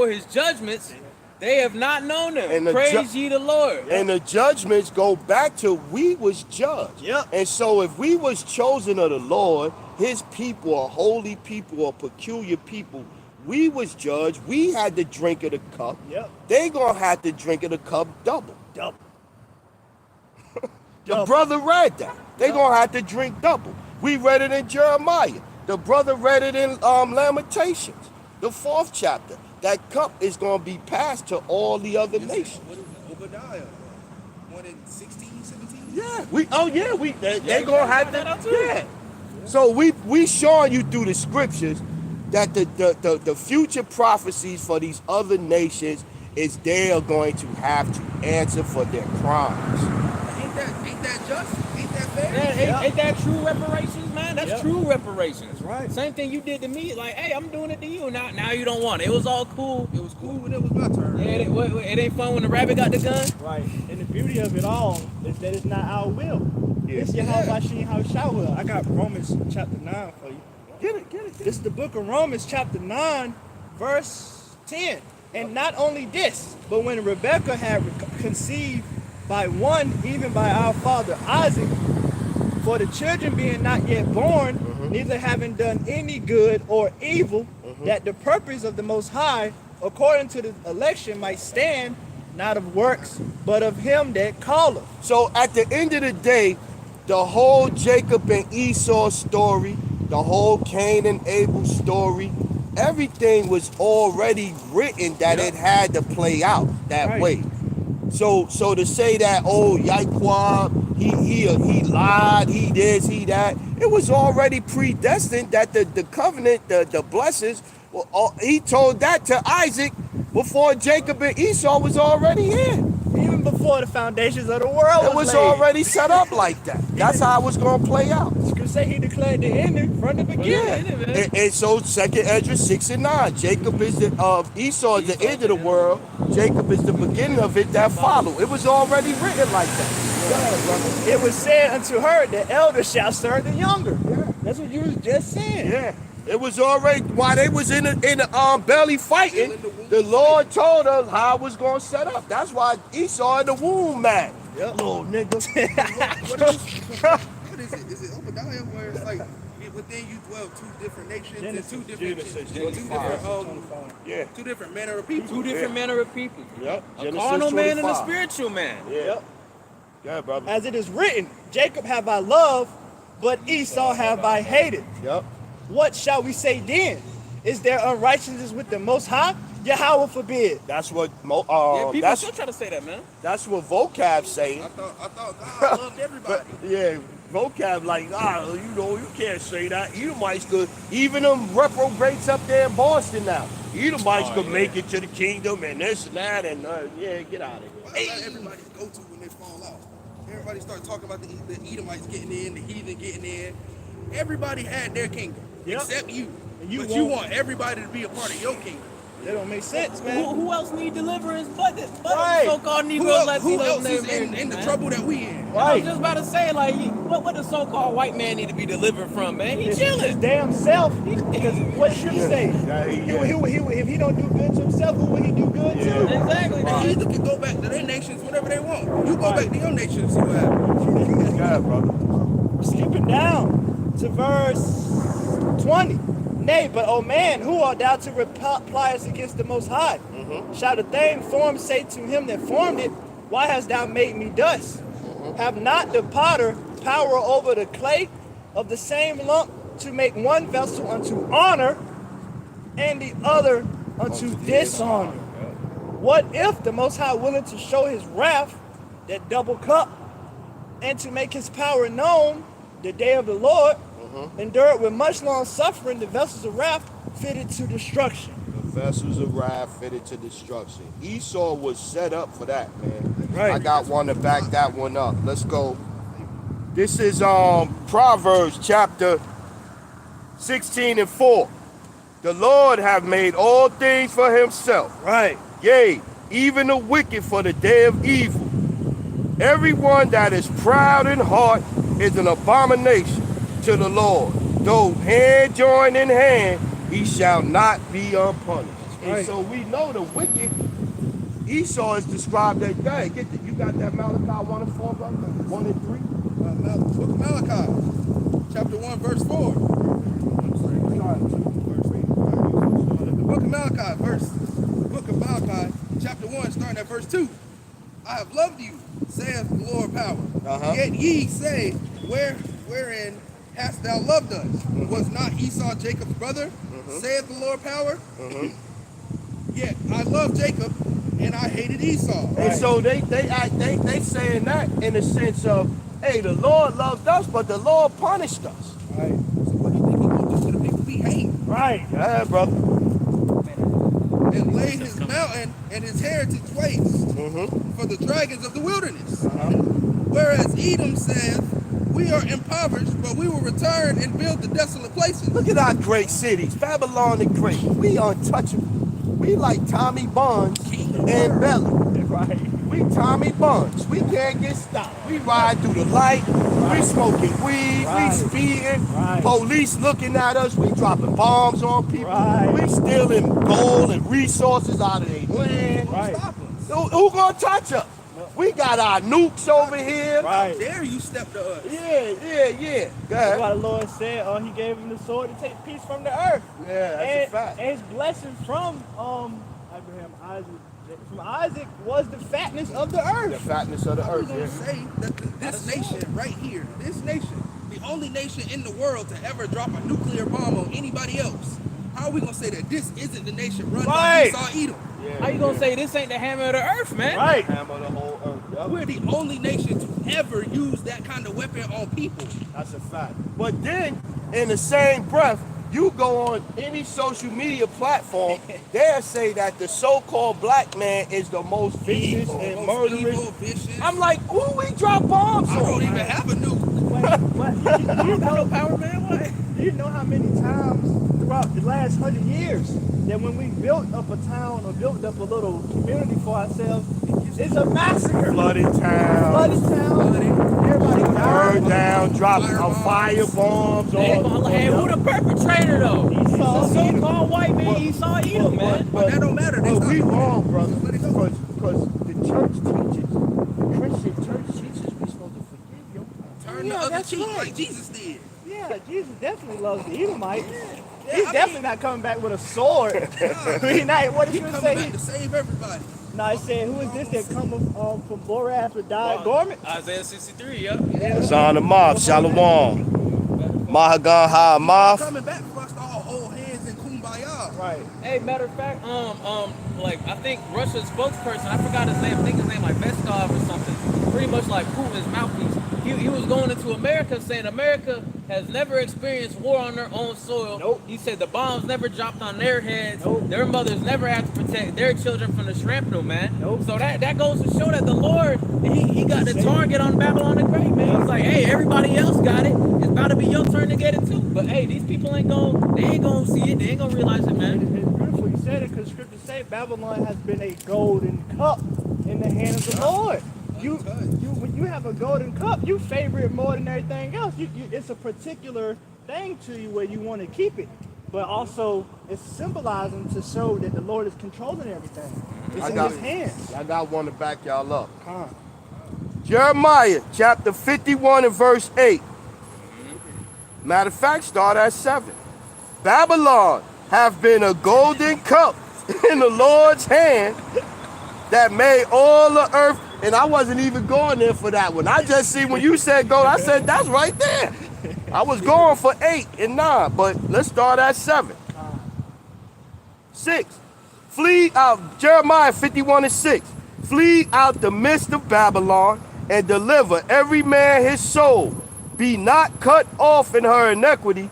his judgments, they have not known them. And the Praise ye the Lord. And the judgments go back to we was judged. Yep. And so if we was chosen of the Lord, his people, a holy people, a peculiar people, we was judged. We had to drink of the cup. Yep. They gonna have to drink of the cup double. Double. The brother read that. They gonna have to drink double. We read it in Jeremiah. The brother read it in Lamentations, the 4th chapter. That cup is gonna be passed to all the other nations. What is Obadiah? 1 in 16, 17? Yeah, they gonna have to. Yeah. So we showing you through the scriptures that the future prophecies for these other nations is they are going to have to answer for their crimes. Ain't that just? Ain't that fair? Man, ain't that true reparations, man? That's Yep. true reparations. That's right. Same thing you did to me. Like, hey, I'm doing it to you. Now you don't want it. It was all cool. It was cool when it was my turn. Yeah, it ain't fun when the rabbit got the gun. Right. And the beauty of it all is that it's not our will. Yeah. It's Yahweh Shah will. I got Romans chapter 9 for you. Get it. This is the book of Romans chapter 9, verse 10. And not only this, but when Rebekah had conceived by one, even by our father Isaac, for the children being not yet born, neither having done any good or evil, that the purpose of the Most High, according to the election, might stand, not of works, but of him that calleth. So at the end of the day, the whole Jacob and Esau story, the whole Cain and Abel story, everything was already written that it had to play out that way. So to say that, oh, Yahweh, he lied, he this, he that, it was already predestined that the covenant, the blessings, well, he told that to Isaac before Jacob and Esau was already here. Even before the foundations of the world It was laid. already set up like that. That's how it was going to play out. You could say he declared the ending from the beginning. And so 2nd Ezra 6 and 9, Jacob is Esau is the end of the world. Jacob is the beginning of it that follow. It was already written like that. It was said unto her, the elder shall serve the younger. That's what you was just saying. Yeah. It was already, while they was in the belly fighting, the Lord told us how it was going to set up. That's why Esau in the womb mad. Little nigga. What is it? Is it Obadiah where it's like within you dwell two different nations and two different manner of people? Two different manner of people. Yep. A Genesis carnal man and a 25. spiritual man. Yeah. Yeah, brother. As it is written, Jacob have I loved, but Esau have I hated. Yep. What shall we say then? Is there unrighteousness with the Most High? Yahweh forbid. That's what Yeah, people still try to say that, man. that's what vocab's saying. I thought God loved everybody. But yeah, vocab like, you can't say that. Edomites could, even them reprobates up there in Boston now. Edomites could make it to the kingdom and this and that and get out of here. Why is that everybody's go-to when they fall out? Everybody start talking about the Edomites getting in, the heathen getting in. Everybody had their kingdom, except you. And you you want everybody to be a part of your kingdom. That don't make sense, man. Who else need deliverance but the Right. so-called Who Negro else is in the man? trouble that we in? I was just about to say, like, what the so-called white man need to be delivered from, man? He His chilling. damn self. Because what should he say? If he don't do good to himself, who will he do good to? Exactly. The heathen can go back to their nations whenever they want. You go back to your nation and see what happens. Yeah, brother. Skipping down to verse 20. Nay, but O man, who art thou to reply us against the Most High? Shall the thing formed say to him that formed it, why hast thou made me dust? Have not the potter power over the clay of the same lump to make one vessel unto honor and the other unto dishonor? What if the Most High willing to show his wrath, that double cup, and to make his power known, the day of the Lord, endured with much long suffering the vessels of wrath fitted to destruction? The vessels of wrath fitted to destruction. Esau was set up for that, man. Right. I got one to back that one up. Let's go. This is Proverbs chapter 16 and 4. The Lord have made all things for himself. Right. Yea, even the wicked for the day of evil. Everyone that is proud in heart is an abomination to the Lord. Though hand join in hand, he shall not be unpunished. Right. And so we know the wicked, Esau is described as, you got that Malachi 1 and 4, brother? 1 and 3? Book of Malachi, chapter 1, verse 4. The book of Malachi, chapter 1, starting at verse 2. I have loved you, saith the Lord power. Yet ye say, wherein hast thou loved us? Was not Esau Jacob's brother, saith the Lord power? Yet I loved Jacob, and I hated Esau. And so they saying that in the sense of, hey, the Lord loved us, but the Lord punished us. Right. So what do you think he gonna do to the people we hate? Right. Yeah, brother. And laid his mountain and his heritage waste for the dragons of the wilderness. Whereas Edom says, we are impoverished, but we will return and build the desolate places. Look at our great cities, Babylon the Great. We untouchable. We like Tommy Bonds and Belly. Right. We Tommy Bonds. We can't get stopped. We ride through the light. We smoking weed. We speeding. Police looking at us. We dropping bombs on people. We stealing gold and resources out of their land. Right. Who gonna touch us? We got our nukes over here. Right. Dare you step to us? Yeah. Go That's ahead. why the Lord said, he gave him the sword to take peace from the earth. Yeah, that's and, a fact. And his blessing from Isaac was the fatness of the earth. The fatness of the How are we earth. gonna Yeah. say that this nation right here, this nation, the only nation in the world to ever drop a nuclear bomb on anybody else? How are we gonna say that this isn't the nation run by Esau Edom? How you gonna say this ain't the hammer of the earth, man? Right. Hammer of the whole earth. Yep. We're the only nation to ever use that kind of weapon on people. That's a fact. But then, in the same breath, you go on any social media platform, they'll say that the so-called black man is the most vicious and murderous. Evil, vicious. I'm like, who we drop bombs I don't on? even have a nuke. You know, Power Man, what? Do you know how many times throughout the last 100 years that when we built up a town or built up a little community for ourselves, it's a massacre. Flooded town, Flooded town. Everybody burned down, dropped Fire firebombs Hey, on. hey, who the perpetrator though? Esau It's a Edom. so-called white man, Esau Edom, man. But that don't matter. They But stop we doing wrong, it. brother, Let it go. because the church teaches, the Christian church teaches we supposed to forgive your Turn Yeah, the other that's cheek right. like Jesus did. Yeah, Jesus definitely loves the Edomites. Yeah, He's I definitely mean- not coming back with a sword. What He did you coming say? back to save everybody. No, he said, who is this that come from Boraz with dyed garment? Isaiah 63, yep. It's on the mob, Shalom. Mahagan Ha He's Maf. coming back for us to all hold hands in kumbaya. Right. Hey, matter of fact, like I think Russia's spokesperson, I forgot his name. I think his name like Veskov or something. Pretty much like Putin's mouthpiece. He was going into America saying America has never experienced war on their own soil. Nope. He said the bombs never dropped on their heads. Nope. Their mothers never had to protect their children from the shrapnel, man. Nope. So that goes to show that the Lord, he got the target on Babylon the Great, man. He's like, hey, everybody else got it. It's about to be your turn to get it too. But hey, these people ain't gonna see it. They ain't gonna realize it, man. It's beautiful you said it because scriptures say Babylon has been a golden cup in the hand of the Lord. When you have a golden cup, you favor it more than everything else. It's a particular thing to you where you want to keep it, but also it's symbolizing to show that the Lord is controlling everything. It's in His hands. I got one to back y'all up. Huh. Jeremiah chapter 51 and verse 8. Matter of fact, start at 7. Babylon have been a golden cup in the Lord's hand that made all the earth. And I wasn't even going there for that one. I just see when you said gold, I said that's right there. I was going for 8 and 9, but let's start at 7. 6. Flee out, Jeremiah 51 and 6. Flee out the midst of Babylon and deliver every man his soul. Be not cut off in her iniquity,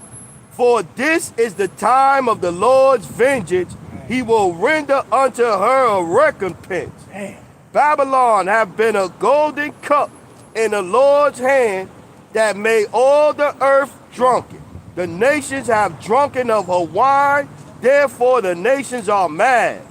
for this is the time of the Lord's vengeance. He will render unto her a recompense. Babylon have been a golden cup in the Lord's hand that made all the earth drunken. The nations have drunken of her wine, therefore the nations are mad.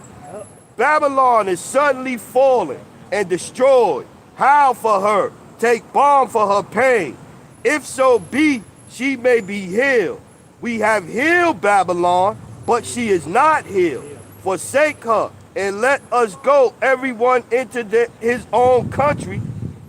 Babylon is suddenly fallen and destroyed. Howl for her, take balm for her pain. If so be, she may be healed. We have healed Babylon, but she is not healed. Forsake her, and let us go, everyone into his own country,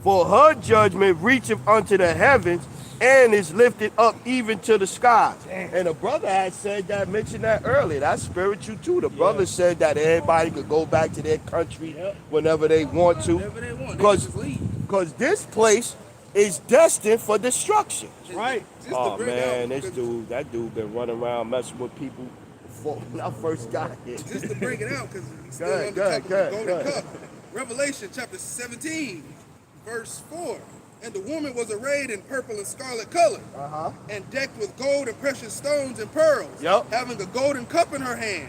for her judgment reacheth unto the heavens, and is lifted up even to the skies. And the brother had said that, mentioned that earlier. That's spiritual too. The brother said that everybody could go back to their country whenever they want to. Whatever they want, they just leave. Because this place is destined for destruction. Right. Just to Oh bring man, out, that dude been running around messing with people before when I first got here. Just to bring it out, because he's still Go on the ahead, top go of the ahead, golden go cup. Revelation chapter 17, verse 4. And the woman was arrayed in purple and scarlet color, and decked with gold and precious stones and pearls, Yep. having a golden cup in her hand,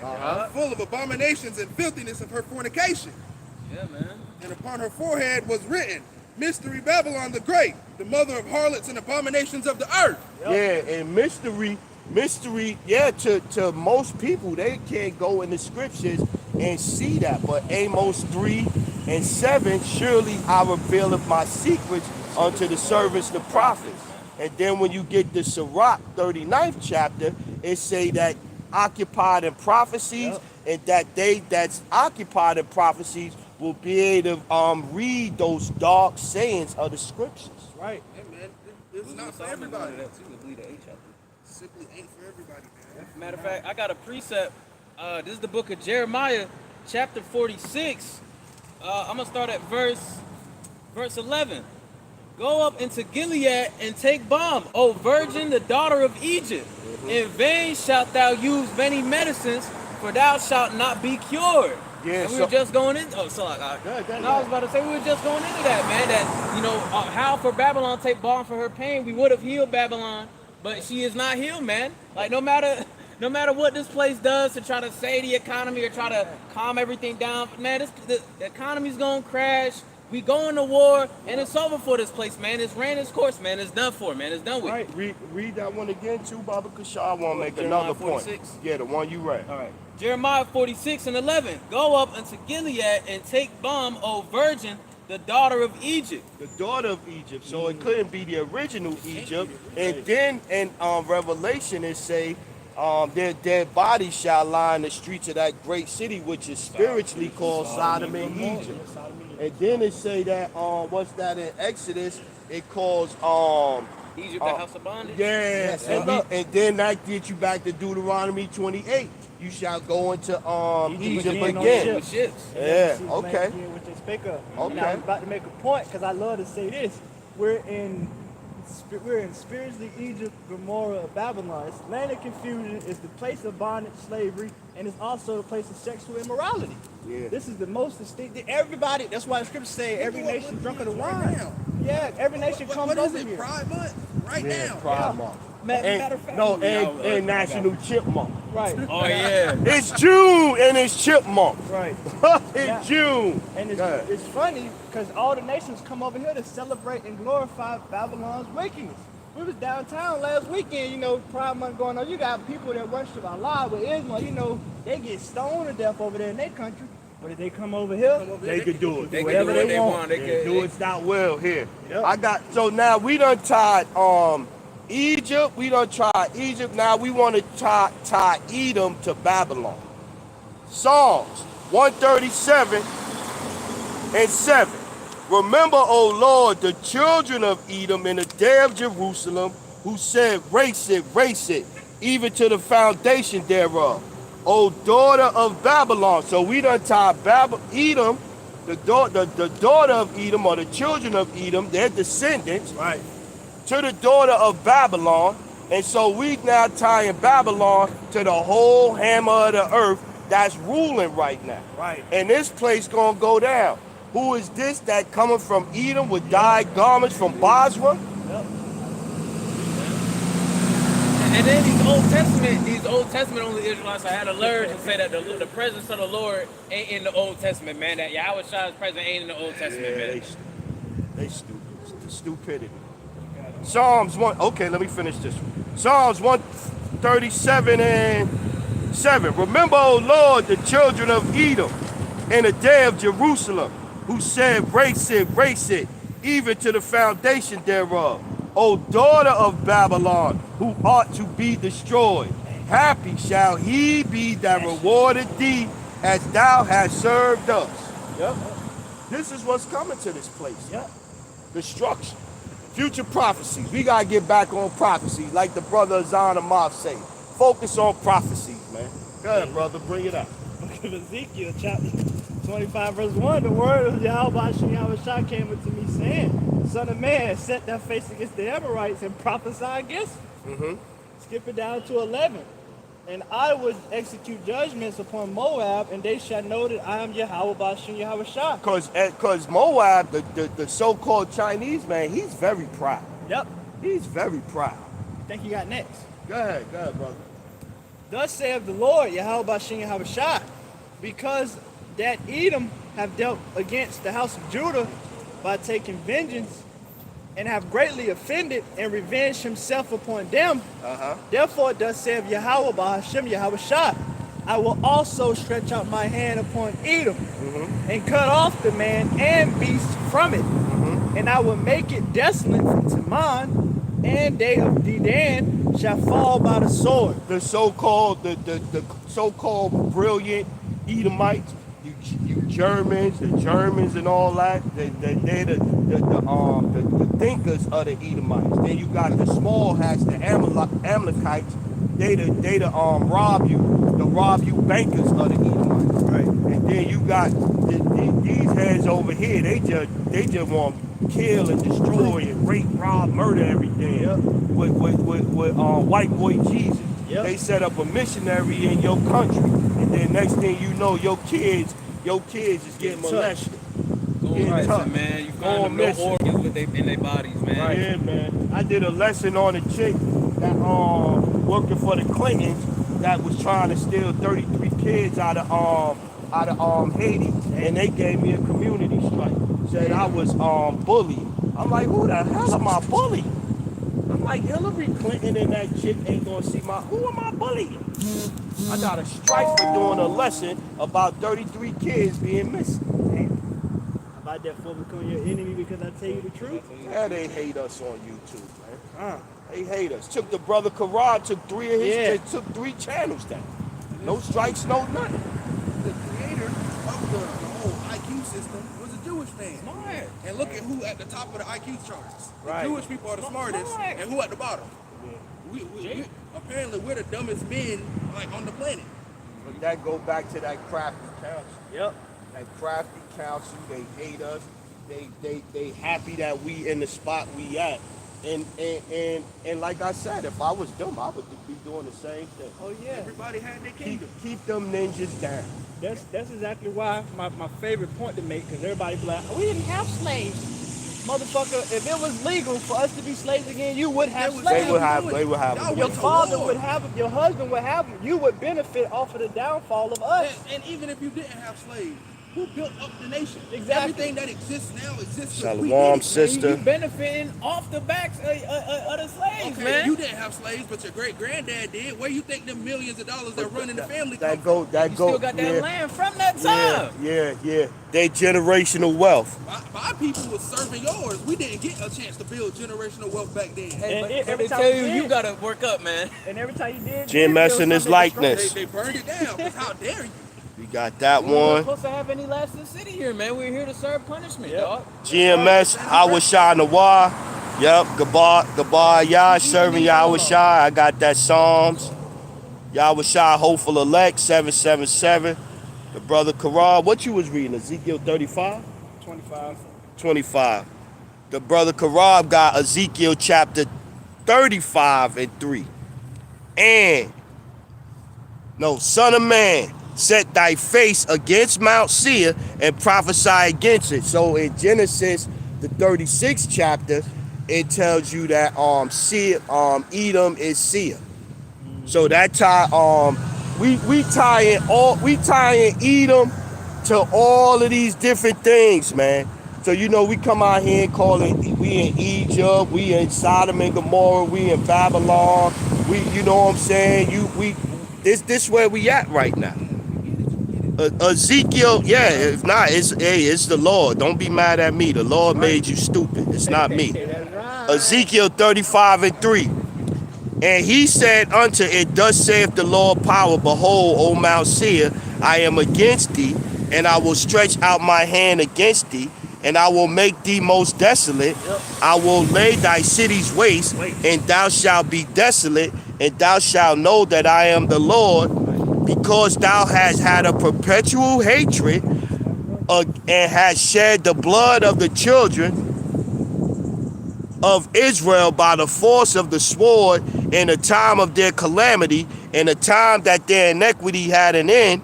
full of abominations and filthiness of her fornication. Yeah, man. And upon her forehead was written, Mystery Babylon the Great, the mother of harlots and abominations of the earth. Yeah, and mystery, yeah, to most people, they can't go in the scriptures and see that. But Amos 3 and 7, surely I revealeth my secrets unto the servants, the prophets. And then when you get the Sirach 39th chapter, it say that occupied in prophecies, and that they that's occupied in prophecies will be able to read those dark sayings of the scriptures. Right. Hey, man, it's not for everybody. Chapter. Simply ain't for everybody, man. Matter of fact, I got a precept. This is the book of Jeremiah, chapter 46. I'm gonna start at verse 11. Go up into Gilead and take balm, O virgin, the daughter of Egypt. In vain shalt thou use many medicines, for thou shalt not be cured. Yeah, and we were just going in. Oh, so I was about to say we were just going into that, man. That how for Babylon take balm for her pain, we would have healed Babylon, but she is not healed, man. Like no matter what this place does to try to save the economy or try to calm everything down, man, the economy's gonna crash. We going to war, and it's over for this place, man. It's ran its course, man. It's done for, man. It's done with. Right. Read that one again, too, Baba Kasha. I want to make Jeremiah another 46? point. Yeah, the one you read. All right. Jeremiah 46 and 11. Go up unto Gilead and take balm, O virgin, the daughter of Egypt. The daughter of Egypt. So it couldn't be the original Egypt. And then in Revelation it say, their dead bodies shall lie in the streets of that great city, which is spiritually called Sodom and Egypt. And then it say that what's that in Exodus? It calls Egypt, the house of bondage. yeah, and then that gets you back to Deuteronomy 28. You shall go into Egypt again. With ships. Yeah, okay. Which they speak of. Okay. And I was about to make a point because I love to say this. We're in spiritually Egypt, Gomorrah, Babylon. It's land of confusion. It's the place of bondage, slavery, and it's also the place of sexual immorality. Yeah. This is the most distinct. Everybody. That's why the scriptures say every nation drunk of the Right wine. now. Yeah, every nation comes What is over it? here. Pride Month? Right Yeah, now. Pride Month. Matter of fact. No, and National Chipmunk. Right. Oh yeah. It's June and it's Chipmunk. Right. It's Yeah. June. And Go ahead. it's funny because all the nations come over here to celebrate and glorify Babylon's wickedness. We was downtown last weekend, Pride Month going on. You got people that worship Allah with Islam, they get stoned to death over there in their country. But if they come over here, They could do it. They can Whatever do what they they want. want. They Yeah, can do it's not well here. Yep. So now we done tied Egypt. We done tried Egypt. Now we want to tie Edom to Babylon. Psalms 137 and 7. Remember, O Lord, the children of Edom in the day of Jerusalem, who said, race it, even to the foundation thereof. O daughter of Babylon. So we done tied Edom, the daughter of Edom, or the children of Edom, their descendants, right, to the daughter of Babylon. And so we now tying Babylon to the whole hammer of the earth that's ruling right now. right. And this place gonna go down. Who is this that coming from Edom with dyed garments from Basra? Yep. And then these Old Testament only Israelites, I had to learn to say that the presence of the Lord ain't in the Old Testament, man. That Yahweh Shai's presence ain't in the Old Testament, man. They stupid. The stupidity. Psalms 1, okay, let me finish this one. Psalms 137 and 7. Remember, O Lord, the children of Edom in the day of Jerusalem, who said, race it, even to the foundation thereof. O daughter of Babylon, who ought to be destroyed. Happy shall he be that rewarded thee as thou hast served us. Yep. This is what's coming to this place. Yep. Destruction. Future prophecies. We got to get back on prophecies, like the brother Azan Amaf say. Focus on prophecies, man. Go ahead, brother. Bring it up. Book of Ezekiel, chapter 25, verse 1. The word of Yahweh Shai came unto me, saying, Son of man, set thy face against the Amorites and prophesy against them. Skip it down to 11. And I would execute judgments upon Moab, and they shall know that I am Yahweh Bashem Yahweh Shai. Because Moab, the so-called Chinese man, he's very proud. Yep. He's very proud. Think you got next. Go ahead, brother. Thus saith the Lord, Yahweh Bashem Yahweh Shai, because that Edom have dealt against the house of Judah by taking vengeance, and have greatly offended and revenged himself upon them. Therefore, thus saith Yahweh Bahashem Yahweh Shai, I will also stretch out my hand upon Edom and cut off the man and beast from it. And I will make it desolate from Teman, and they of Dedan shall fall by the sword. The so-called brilliant Edomites, you Germans, the Germans and all that, they're the thinkers of the Edomites. Then you got the small hats, the Amalekites. They rob you bankers of the Edomites. Right. And then you got these heads over here. They just want to kill and destroy and rape, rob, murder everything. Yep. With white boy Jesus. Yep. They set up a missionary in your country, and then next thing you know, your kids is getting molested. Going missing, man. You find them no organs in their bodies, man. Right. Yeah, man. I did a lesson on a chick that working for the Clintons that was trying to steal 33 kids out of Haiti, and they gave me a community strike. Said I was bullied. I'm like, who the hell am I bullying? I'm like, Hillary Clinton and that chick ain't gonna see who am I bullying? I got a strike for doing a lesson about 33 kids being missing. Damn. About that for becoming your enemy because I tell you the truth? Yeah, they hate us on YouTube, man. They hate us. Took the brother Karad, took took 3 channels down. No strikes, no nothing. The creator of the whole IQ system was a Jewish man. Smart. And look at who at the top of the IQ charts. Right. The Jewish people are the smartest, and who at the bottom? Yeah. We apparently we're the dumbest men on the planet. But that go back to that crafty council. Yep. That crafty council, they hate us. They happy that we in the spot we at. And like I said, if I was them, I would be doing the same thing. Oh yeah. Everybody had their kingdom. Keep them ninjas down. That's exactly why my favorite point to make, because everybody be like, we didn't have slaves. Motherfucker, if it was legal for us to be slaves again, you would have slaves. They would have them. Your father would have them, your husband would have them. You would benefit off of the downfall of us. And even if you didn't have slaves, who built up the nation? Exactly. Everything that exists now exists because we Shalom, did. sister. You benefiting off the backs of the slaves, Okay, man. you didn't have slaves, but your great granddad did. Where you think them millions of dollars that run in the family that come go You still got that land from that time. Yeah. They generational wealth. My people was serving yours. We didn't get a chance to build generational wealth back then. Hey, but every they time tell you you gotta work up, man. And every time you did, GMS in his likeness. They burned it down, because how dare you? We got that We weren't one. supposed to have any lasting city here, man. We're here to serve punishment, dog. GMS, Awashai Nawar. Yep, Gabar, Yah, serving Yahweh I got that Psalms. Yahweh hopeful elect, 777. The brother Karad, what you was reading, Ezekiel 35? 25. The brother Karad got Ezekiel chapter 35 and 3. And, no, son of man, set thy face against Mount Seir and prophesy against it. So in Genesis, the 36th chapter, it tells you that Seir, Edom is Seir. So that tie we tie in Edom to all of these different things, man. So we come out here and call it, we in Egypt, we in Sodom and Gomorrah, we in Babylon, you know what I'm saying? This where we at right now. Ezekiel, if not, it's the Lord. Don't be mad at me. The Lord made you stupid. It's not me. Ezekiel 35 and 3. And he said unto it, thus saith the Lord power, behold, O Mount Seir, I am against thee, and I will stretch out my hand against thee, and I will make thee most desolate. I will lay thy cities waste, and thou shalt be desolate, and thou shalt know that I am the Lord, because thou hast had a perpetual hatred and hast shed the blood of the children of Israel by the force of the sword in the time of their calamity, in the time that their iniquity had an end.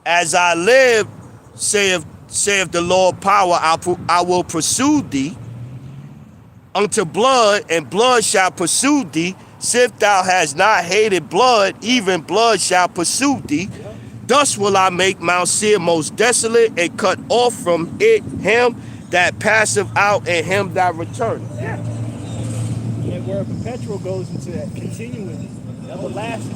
As I live, saith the Lord power, I will pursue thee unto blood, and blood shall pursue thee. Sith thou hast not hated blood, even blood shall pursue thee. Thus will I make Mount Seir most desolate, and cut off from it him that passeth out, and him that returneth. Yeah. And where perpetual goes into that continuing, everlasting.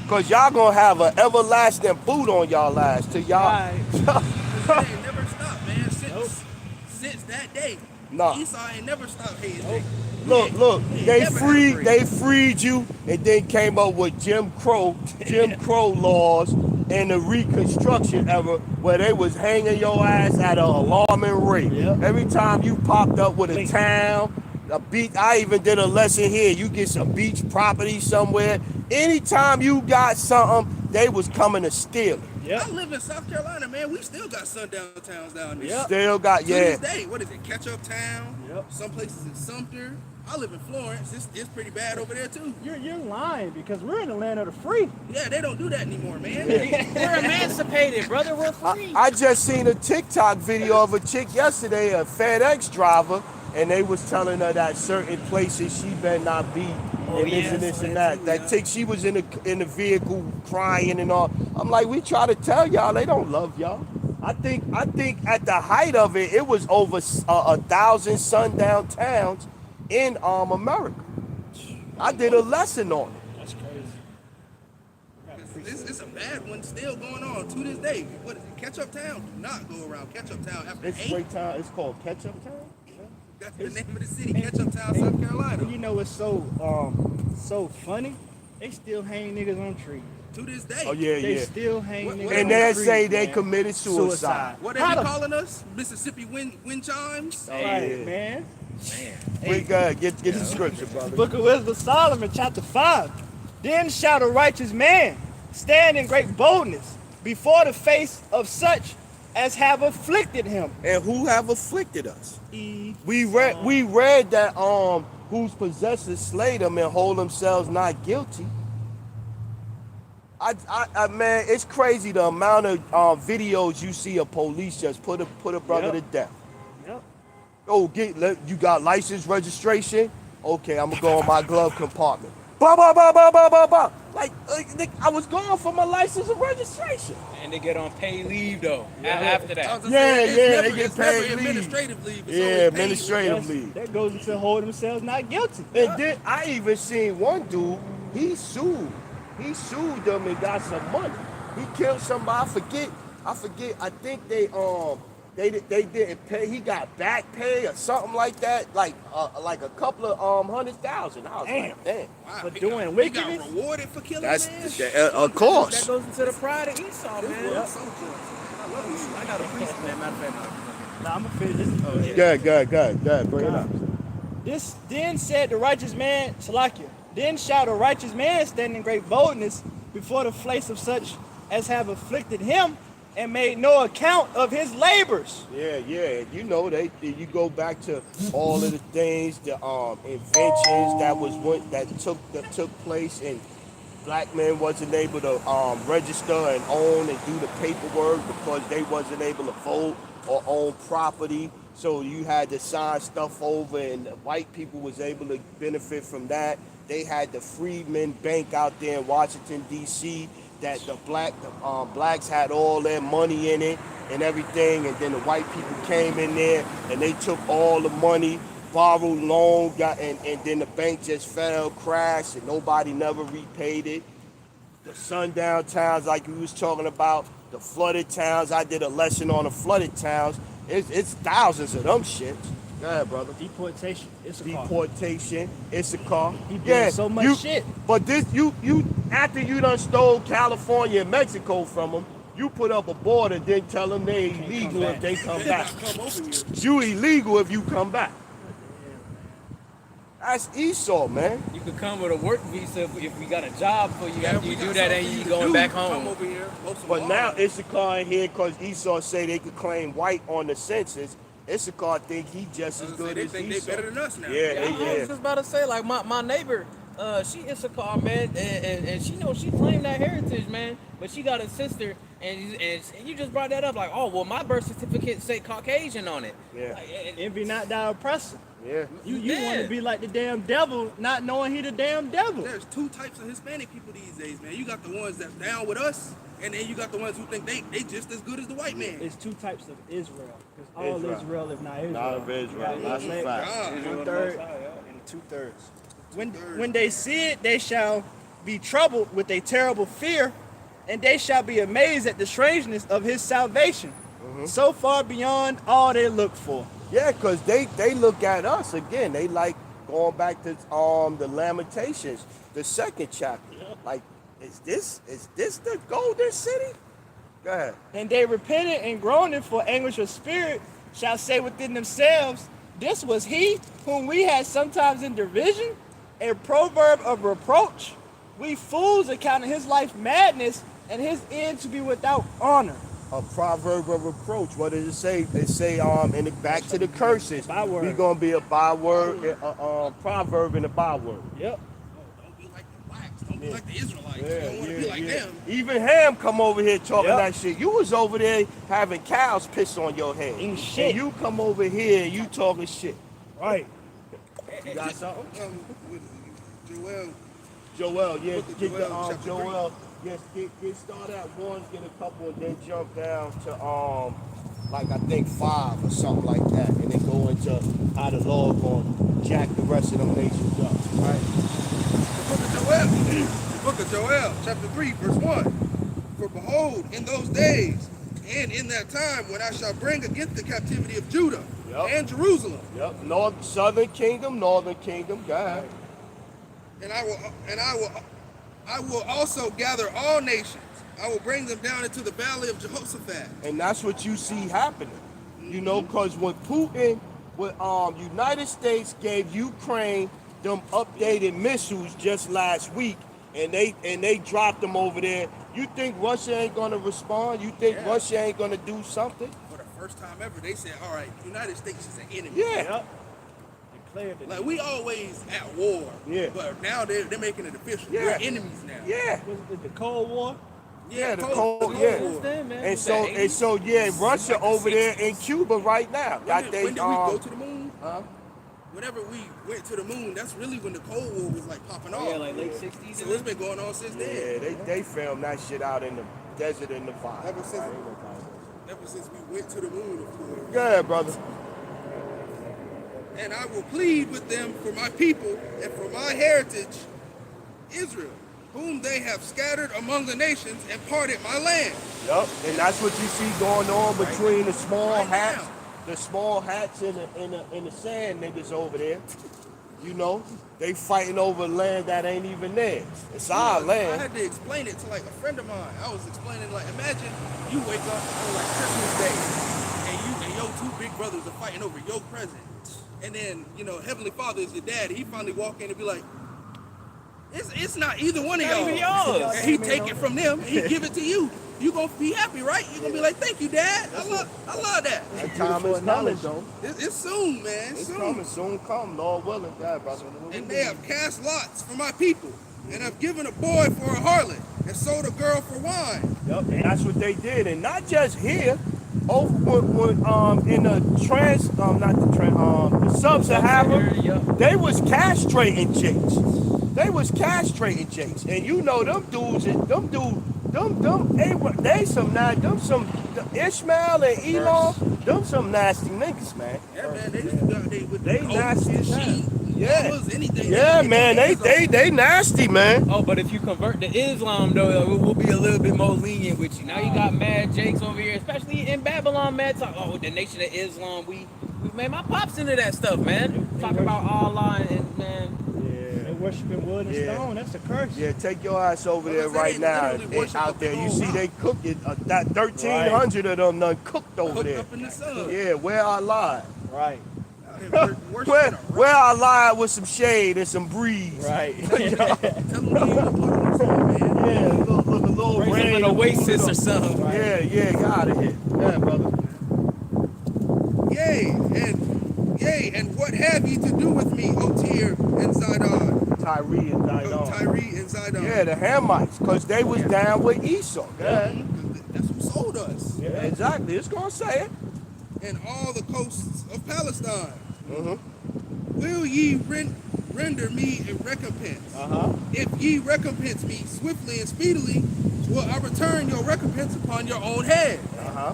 Because y'all gonna have an everlasting boot on y'all ass till y'all. Right. It ain't never stopped, man. Since that day. Nah. Esau ain't never stopped hating. Look, they freed you, and then came up with Jim Crow laws in the Reconstruction era where they was hanging your ass at an alarming rate. Yep. Every time you popped up with a town, a beach, I even did a lesson here. You get some beach property somewhere. Anytime you got something, they was coming to steal it. Yep. I live in South Carolina, man. We still got sundown towns down there. Yep. Still got, To yeah. this day, what is it? Ketchup Town. Yep. Some places in Sumter. I live in Florence. It's pretty bad over there too. You're lying because we're in the land of the free. Yeah, they don't do that anymore, man. We're emancipated, brother. We're free. I just seen a TikTok video of a chick yesterday, a FedEx driver, and they was telling her that certain places she better not be, and this and this and that. That chick, she was in the vehicle crying and all. I'm like, we try to tell y'all they don't love y'all. I think at the height of it, it was over 1,000 sundown towns in America. I did a lesson on it. That's crazy. It's a bad one still going on to this day. What is it? Ketchup Town? Do not go around Ketchup Town after It's 8. great town. It's called Ketchup Town. That's the name of the city, Ketchup Town, South Carolina. You know what's so funny? They still hang niggas on trees. To this day. Oh yeah, They yeah. still hang niggas And on they trees, say they man. committed suicide. What are they calling us? Mississippi wind chimes? Right, man. We good. Get the scripture, brother. Book of Wisdom of Solomon, chapter 5. Then shall a righteous man stand in great boldness before the face of such as have afflicted him. And who have afflicted us? Eve. We read that whose possessors slay them and hold themselves not guilty. I man, it's crazy the amount of videos you see of police just put a brother to death. Yep. Oh, you got license registration? Okay, I'm gonna go in my glove compartment. Bah, bah, bah, bah, bah, bah, bah. Like, I was going for my license and registration. And they get on paid leave though. After that. They get It's never paid leave. administrative leave. It's Yeah, always paid administrative leave. That goes into hold themselves not guilty. And then I even seen one dude, he sued them and got some money. He killed somebody, I forget, I think they didn't pay, he got back pay or something like that, like a couple of 100,000. I was like, damn. Wow, For he doing got wickedness? rewarded for killing That's man. of course. That goes into the pride of Esau, man. Yep. I got a priest, man. Matter of fact, Nah, I'm gonna finish this. Good, bring it up. This then said the righteous man, Salakia, then shall the righteous man stand in great boldness before the face of such as have afflicted him and made no account of his labors. Yeah. You know, you go back to all of the things, the inventions that took place, and black men wasn't able to register and own and do the paperwork because they wasn't able to vote or own property. So you had to sign stuff over, and the white people was able to benefit from that. They had the Freedmen Bank out there in Washington, D.C., that the blacks had all their money in it and everything, and then the white people came in there and they took all the money, borrowed loan, and then the bank just crashed, and nobody never repaid it. The sundown towns, like we was talking about, the flooded towns. I did a lesson on the flooded towns. It's thousands of them shits. Go ahead, brother. Deportation. Deportation. Issachar. He did so much shit. But this, you after you done stole California and Mexico from them, you put up a border, then tell them they illegal if they come back. Come over here. You illegal if you come back. That's Esau, man. you could come with a work visa if we got a job for you. Yeah, After we you got do that, something and you to going do. back Come home. over here. But now Issachar in here because Esau say they could claim white on the census. Issachar think he just as good they as think Esau. they better than us now. Yeah, I was just about to say, like my neighbor, she Issachar, man, and she knows she claimed that heritage, man. But she got a sister, and you just brought that up, like, oh well, my birth certificate say Caucasian on it. Yeah. Like, Envy not thy oppressor. Yeah. You Yeah. want to be like the damn devil, not knowing he the damn devil. There's two types of Hispanic people these days, man. You got the ones that down with us, and then you got the ones who think they just as good as the white man. It's two types of Israel. Because all Israel. Israel, if not Israel. Not of Israel. Yeah, That's a yeah. fact. God. 1/3 and 2/3. When they see it, they shall be troubled with a terrible fear, and they shall be amazed at the strangeness of his salvation, so far beyond all they look for. Yeah, because they look at us again. They like going back to the Lamentations, the second chapter. Like is this the golden city? Go ahead. And they repented and groaning for anguish of spirit shall say within themselves, this was he whom we had sometimes in derision, a proverb of reproach. We fools accounted his life madness and his end to be without honor. A proverb of reproach. What does it say? It say back to the curses. Byword. We gonna be a byword, proverb and a byword. Yep. Don't be like the blacks. Don't be like the Israelites. You don't want to be like them. Even Ham come over here talking Yep. that shit. You was over there having cows piss on your head. Eating shit. And you come over here and you talking shit. Right. You got something? What is it? Joel, yeah, Book of get Joel, the chapter Joel. Yes, get started at 1, get a couple, and then jump down to like I think 5 or something like that, and then go into how the Lord gonna jack the rest of them nations up, right? The book of Joel, chapter 3, verse 1. For behold, in those days and in that time when I shall bring against the captivity of Judah Yep. and Jerusalem, Yep, southern kingdom, northern kingdom, go ahead. and I will also gather all nations. I will bring them down into the valley of Jehoshaphat. And that's what you see happening. You know, because when Putin, United States gave Ukraine them updated missiles just last week, and they dropped them over there. You think Russia ain't gonna respond? You think Yeah. Russia ain't gonna do something? For the first time ever, they said, all right, the United States is an enemy. Yeah. Yep. Declared it. Like, we always at war. Yeah. But now they're making it official. Yeah. We're enemies now. Yeah. Was it the Cold War? Yeah, the Cold Cold, War. yeah. Since then, man, And was so, that 80s? yeah, Russia over there in Cuba right now. When did we go to the moon? huh? Whenever we went to the moon, that's really when the Cold War was like popping off. Yeah, like late 60s. So it's been going on since then. Yeah, they filmed that shit out in the desert in the fire. Ever since we went to the moon, of course. Go ahead, brother. And I will plead with them for my people and for my heritage, Israel, whom they have scattered among the nations and parted my land. Yup, and that's what you see going on between the small Right hats, now. the small hats and the sand niggas over there. You know, they fighting over land that ain't even theirs. It's our I land. had to explain it to like a friend of mine. I was explaining, like, imagine you wake up on like Christmas Day and you and your 2 big brothers are fighting over your present. And then, you know, Heavenly Father is your dad. He finally walk in and be like, it's not either one of Not y'all. even yours. And he take it from them and he give it to you. You gonna be happy, right? You gonna be like, thank you, Dad. I love that. That time is coming, though. It's soon, man. It's soon. coming, soon come, Lord willing. God, brother. And they have cast lots for my people, and have given a boy for a harlot, and sold a girl for wine. Yep, and that's what they did, and not just here. Over in the sub-Saharan, Yep. they was castrating jakes. They was castrating jakes, and you know them dudes, Ishmael and Elon, them some nasty niggas, man. Yeah, man, they used to go They nasty as hell. Yeah. anything. Yeah, man, they nasty, man. Oh, but if you convert to Islam, though, we'll be a little bit more lenient with you. Now you got mad Jakes over here, especially in Babylon, mad talk. Oh, the nation of Islam, we made my pops into that stuff, man. Talking about Allah and man. They worshiping wood and Yeah. stone. That's a curse. Yeah, take your ass over there Well, they right now literally worship out up there. the You whole see rock. they cook it, that 1,300 of them done cooked over Hooked there. up in the sun. Yeah, where Allah? Right. Where Allah with some shade and some breeze. Right. Tell them you ain't gonna put on the sun, man. Yeah, a little Raise rain. up an oasis or something. Yeah, get out of here. Yeah, brother. Yea, and what have ye to do with me, O Tyre and Zidon? Tyre and O Zidon. Tyre and Zidon. Yeah, the Hamites, because they was down with Esau. Yeah, That's who sold us. yeah, exactly. It's going to say it. And all the coasts of Palestine. Mm-hmm. Will ye render me a recompense? Uh-huh. If ye recompense me swiftly and speedily, will I return your recompense upon your own head? Uh-huh.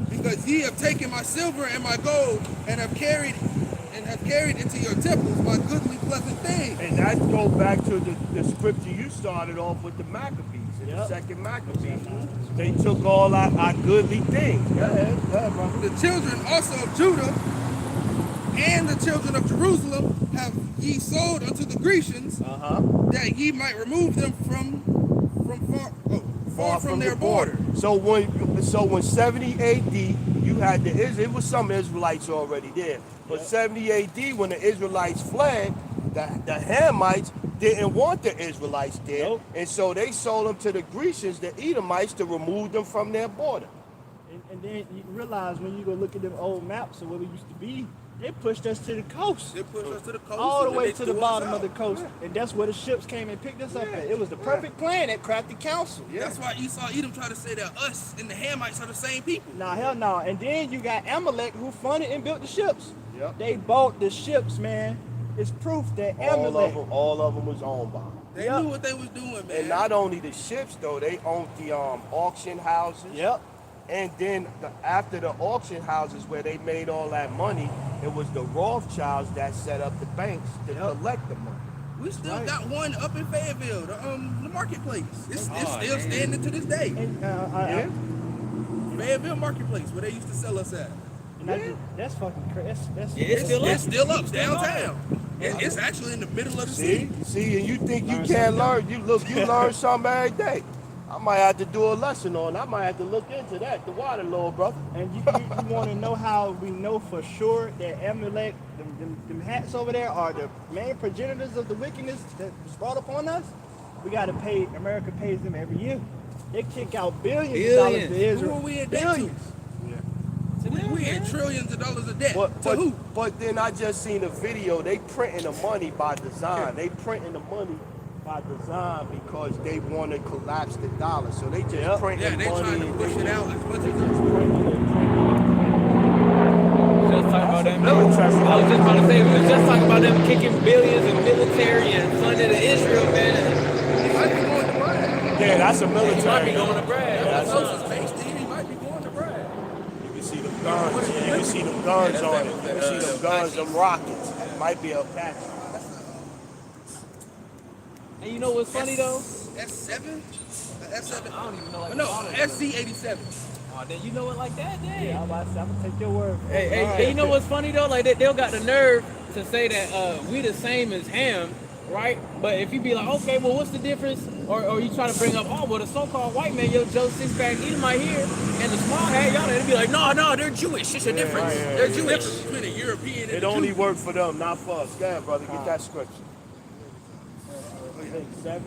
Because ye have taken my silver and my gold, and have carried into your temples my goodly pleasant things. And that goes back to the scripture you started off with, the Maccabees, in the Yep. second Maccabees. They took all our goodly things. Go ahead, brother. The children also of Judah and the children of Jerusalem have ye sold unto the Grecians, Uh-huh. that ye might remove them from far from their border. So when 70 AD, you had it was some Israelites already there. But 70 AD, when the Israelites fled, the Hamites didn't want the Israelites there. Nope. And so they sold them to the Grecians, the Edomites, to remove them from their border. And then you realize when you go look at them old maps of where we used to be, they pushed us to the coast. They pushed us to the coast. All the and way they to the threw us bottom out. of the coast. And that's where the ships came and picked us up at. It was the perfect plan at Crafty Council. Yeah. That's why Esau Edom try to say that us and the Hamites are the same people. Nah, hell no. And then you got Amalek who funded and built the ships. Yep. They bought the ships, man. It's proof that Amalek. All of them was owned by them. They Yep. knew what they was doing, man. And not only the ships, though, they owned the auction houses. Yep. And then after the auction houses where they made all that money, it was the Rothschilds that set up the banks to collect the money. We still got one up in Fayetteville, the marketplace. It's still damn. standing to this day. And, Fayetteville Marketplace, where they used to sell us at. that's fucking crazy. It's still It's up. still up downtown. It's actually in the middle of the city. See, and you think you can't learn? You learn something every day. I might have to do a lesson on. I might have to look into that. The water, little brother. And you want to know how we know for sure that Amalek, them hats over there, are the main progenitors of the wickedness that was brought upon us? We got to pay. America pays them every year. They kick out billions of dollars to Israel. Who are we in debt to? Billions. We in trillions of dollars of debt. But who? But then I just seen a video. They printing the money by design. They printing the money by design because they want to collapse the dollar. So they just printing Yeah, they money. trying to push it out as much as Just talking about them. military. I was just about to say, we was just talking about them kicking billions in military and funding to Israel, man. He might be going to Brad. Yeah, that's a military. He might be going to Brad. That's Closest base to him, he might be going to Brad. You can see them guns. You can see them guns on it. You can see them guns, them rockets. Might be a Apache. And you know what's funny though? S7? S7? I don't even know like No, all of SC87. Oh, then you know it like that, then. Yeah, I'm gonna take your word. For Hey, it. hey, All hey, you right. know what's funny though? Like they got the nerve to say that we the same as Ham, right? But if you be like, okay, well, what's the difference? Or you try to bring up, oh, well, the so-called white man, yo, Joe Sixpack Edomite here, and the small hat, y'all, they'd be like, no, they're Jewish. It's a difference. right, They're yeah. Jewish. Between a European and It a only Jew. worked for them, not for us. Go ahead, brother. Get that scripture. 7, 6.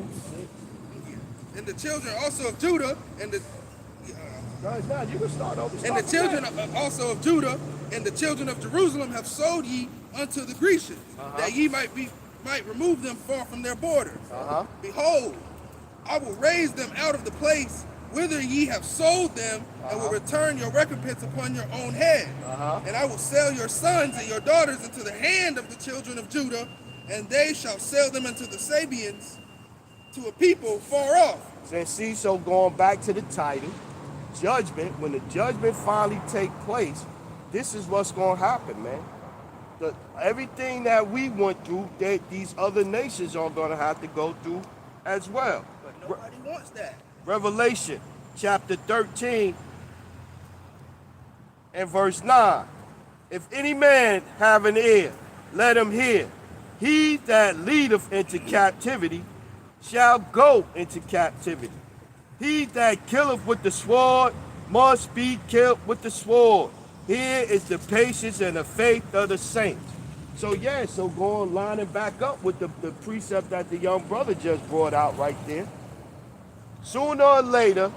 And the children also of Judah, and the Nah, you can start over. and the children also of Judah, and the children of Jerusalem have sold ye unto the Grecians, that ye might remove them far from their borders. Behold, I will raise them out of the place whither ye have sold them, and will return your recompense upon your own head. And I will sell your sons and your daughters into the hand of the children of Judah, and they shall sell them unto the Sabians, to a people far off. So going back to the title, judgment, when the judgment finally take place, this is what's going to happen, man. Everything that we went through, these other nations are going to have to go through as well. But nobody wants that. Revelation chapter 13 and verse 9. If any man have an ear, let him hear. He that leadeth into captivity shall go into captivity. He that killeth with the sword must be killed with the sword. Here is the patience and the faith of the saints. So going lining back up with the precept that the young brother just brought out right there. Sooner or later,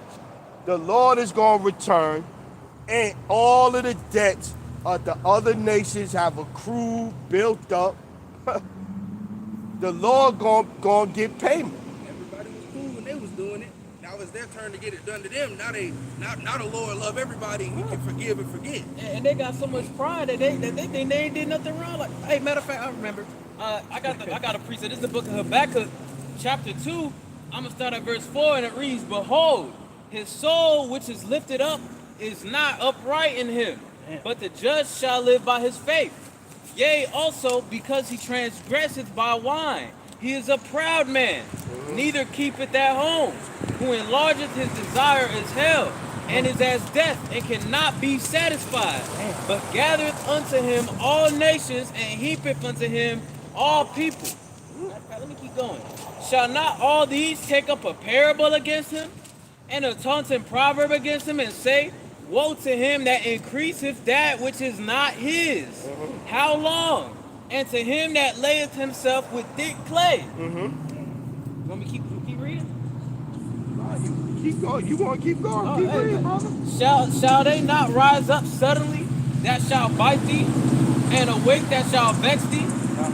the Lord is going to return, and all of the debts of the other nations have accrued, built up. The Lord going to get payment. Everybody was cool when they was doing it. Now it's their turn to get it done to them. Now the Lord love everybody. He can forgive and forget. And they got so much pride that they think they ain't did nothing wrong. Like, hey, matter of fact, I remember. I got a precept. This is the book of Habakkuk, chapter 2. I'm gonna start at verse 4, and it reads, "Behold, his soul which is lifted up is not upright in him, but the just shall live by his faith. Yea, also because he transgresseth by wine, he is a proud man, neither keepeth at home, who enlargeth his desire as hell, and is as death, and cannot be satisfied, but gathereth unto him all nations, and heapeth unto him all people. Let me keep going. Shall not all these take up a parable against him, and a taunting proverb against him, and say, woe to him that increaseth that which is not his. How long? And to him that layeth himself with thick clay. Want me to keep reading? Keep going. You want to keep going? Keep reading, brother. Shall they not rise up suddenly that shall bite thee, and awake that shall vex thee,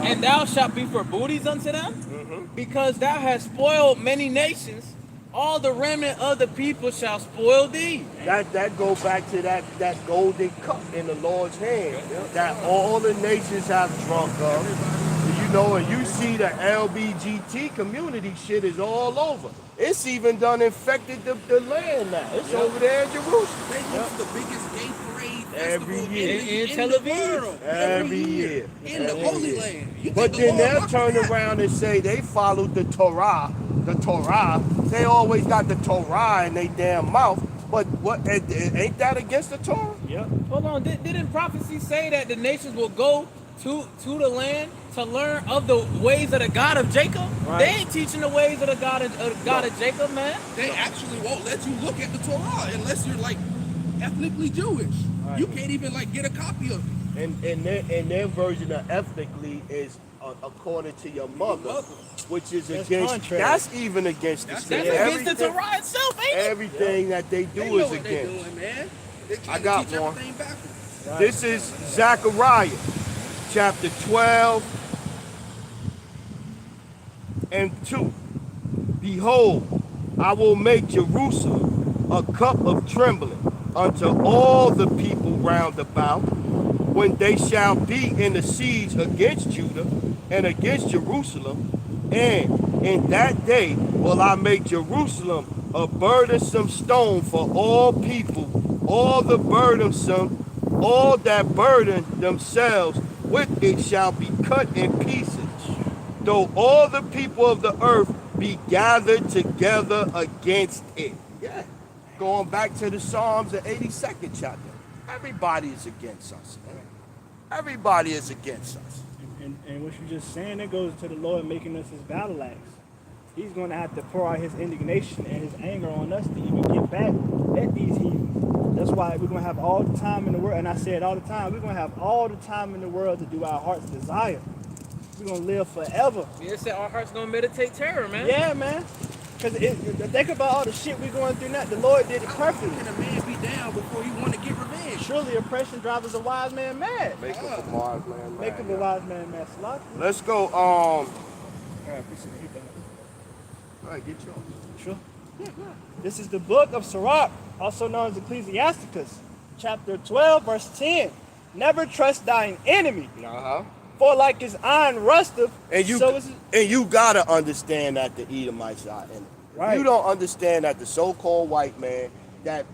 and thou shalt be for booties unto them? Because thou hast spoiled many nations, all the remnant of the people shall spoil thee. That go back to that golden cup in the Lord's hand that all the nations have drunk of. You know, and you see the LBGT community shit is all over. It's even done infected the land now. It's over there in Jerusalem. They host the biggest gay parade Every festival year. In in Tel the Aviv. world. Every year. In the Holy Land. You But think the then Lord they'll fucked turn that? around and say they followed the Torah. The Torah. They always got the Torah in their damn mouth. But what? Ain't that against the Torah? Yep. Hold on, didn't prophecy say that the nations will go to the land to learn of the ways of the God of Jacob? Right. They ain't teaching the ways of the God of Jacob, man. They actually won't let you look at the Torah unless you're like ethnically Jewish. Right. You can't even like get a copy of it. And their version of ethnically is according to your mother, which is That's against. contrary. That's even against the That's scripture. That's against the Torah itself, ain't it? Everything that they do They know is what they're against. doing, man. They I trying got to teach one. everything backwards. Right. This is Zechariah, chapter 12 and 2. Behold, I will make Jerusalem a cup of trembling unto all the people round about, when they shall be in the siege against Judah and against Jerusalem. And in that day will I make Jerusalem a burdensome stone for all people, all the burdensome, all that burden themselves with it shall be cut in pieces, though all the people of the earth be gathered together against it. Yeah. Going back to the Psalms, the 82nd chapter. Everybody is against us, man. Everybody is against us. And what you're just saying, that goes to the Lord making us his battle axe. He's going to have to pour out his indignation and his anger on us to even get back at these heathens. That's why we're going to have all the time in the world, and I say it all the time, we're going to have all the time in the world to do our heart's desire. We're going to live forever. Yeah, it said our heart's gonna meditate terror, man. Yeah, man. Because think about all the shit we're going through now. The Lord did it How often perfectly. can a man be down before he want to get revenge? Surely oppression drives a wise man mad. Make up a wise man. Make him a wise man mad. Salaki. Let's go. All right, appreciate it. All right, get yours. Sure. This is the book of Sirach, also known as Ecclesiasticus, chapter 12, verse 10. Never trust thine enemy, for like his iron rusteth, And you so is it. and you gotta understand that the Edomites are in it. Right. You don't understand that the so-called white man that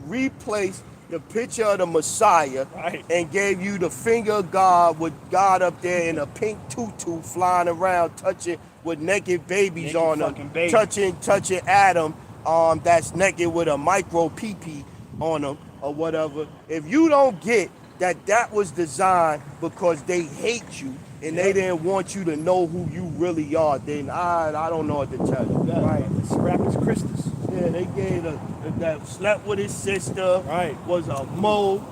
replaced the picture of the Messiah Right. and gave you the finger of God with God up there in a pink tutu flying around, touching with naked babies Naked on them, fucking babies. touching Adam, that's naked with a micro pee-pee on them or whatever. If you don't get that was designed because they hate you and they didn't want you to know who you really are, then I don't know what to tell you. Right. This rap is Christus. Yeah, they gave that slept with his sister, Right. was a mole,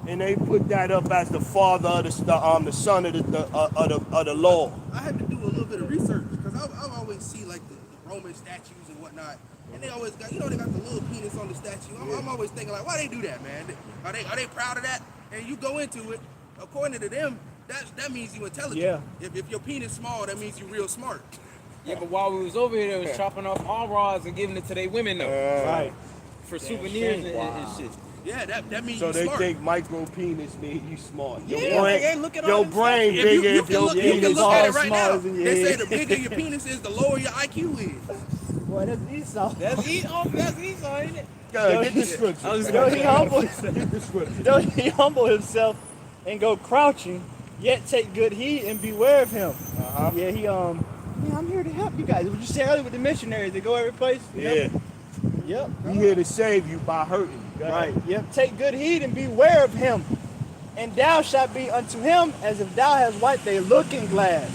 and they put that up as the father of the son of the Lord. I had to do a little bit of research because I always see like the Roman statues and whatnot, and they always got, they got the little penis on the statue. I'm always thinking like, why they do that, man? Are they proud of that? And you go into it, according to them, that means you intelligent. Yeah. If your penis small, that means you real smart. Yeah, but while we was over here, they was chopping off all rods and giving it to their women though, Right. for souvenirs shame. and shit. Yeah, that means So you they smart. think micro penis means you smart. Yeah, they look at all your them brain If bigger you if can your look, you penis can look at it small. right now. Small as in They your say head. the bigger your penis is, the lower your IQ is. Boy, that's Esau. That's Esau, ain't it? Yeah, get the scripture. I was Though he humble, Get the scripture. though he humble himself and go crouching, yet take good heed and beware of him. Yeah, yeah, I'm here to help you guys. What you said earlier with the missionaries, they go every place. Yeah, Yep. we here to save you by hurting you. Right. Yep. Take good heed and beware of him. And thou shalt be unto him as if thou hast wiped a looking glass.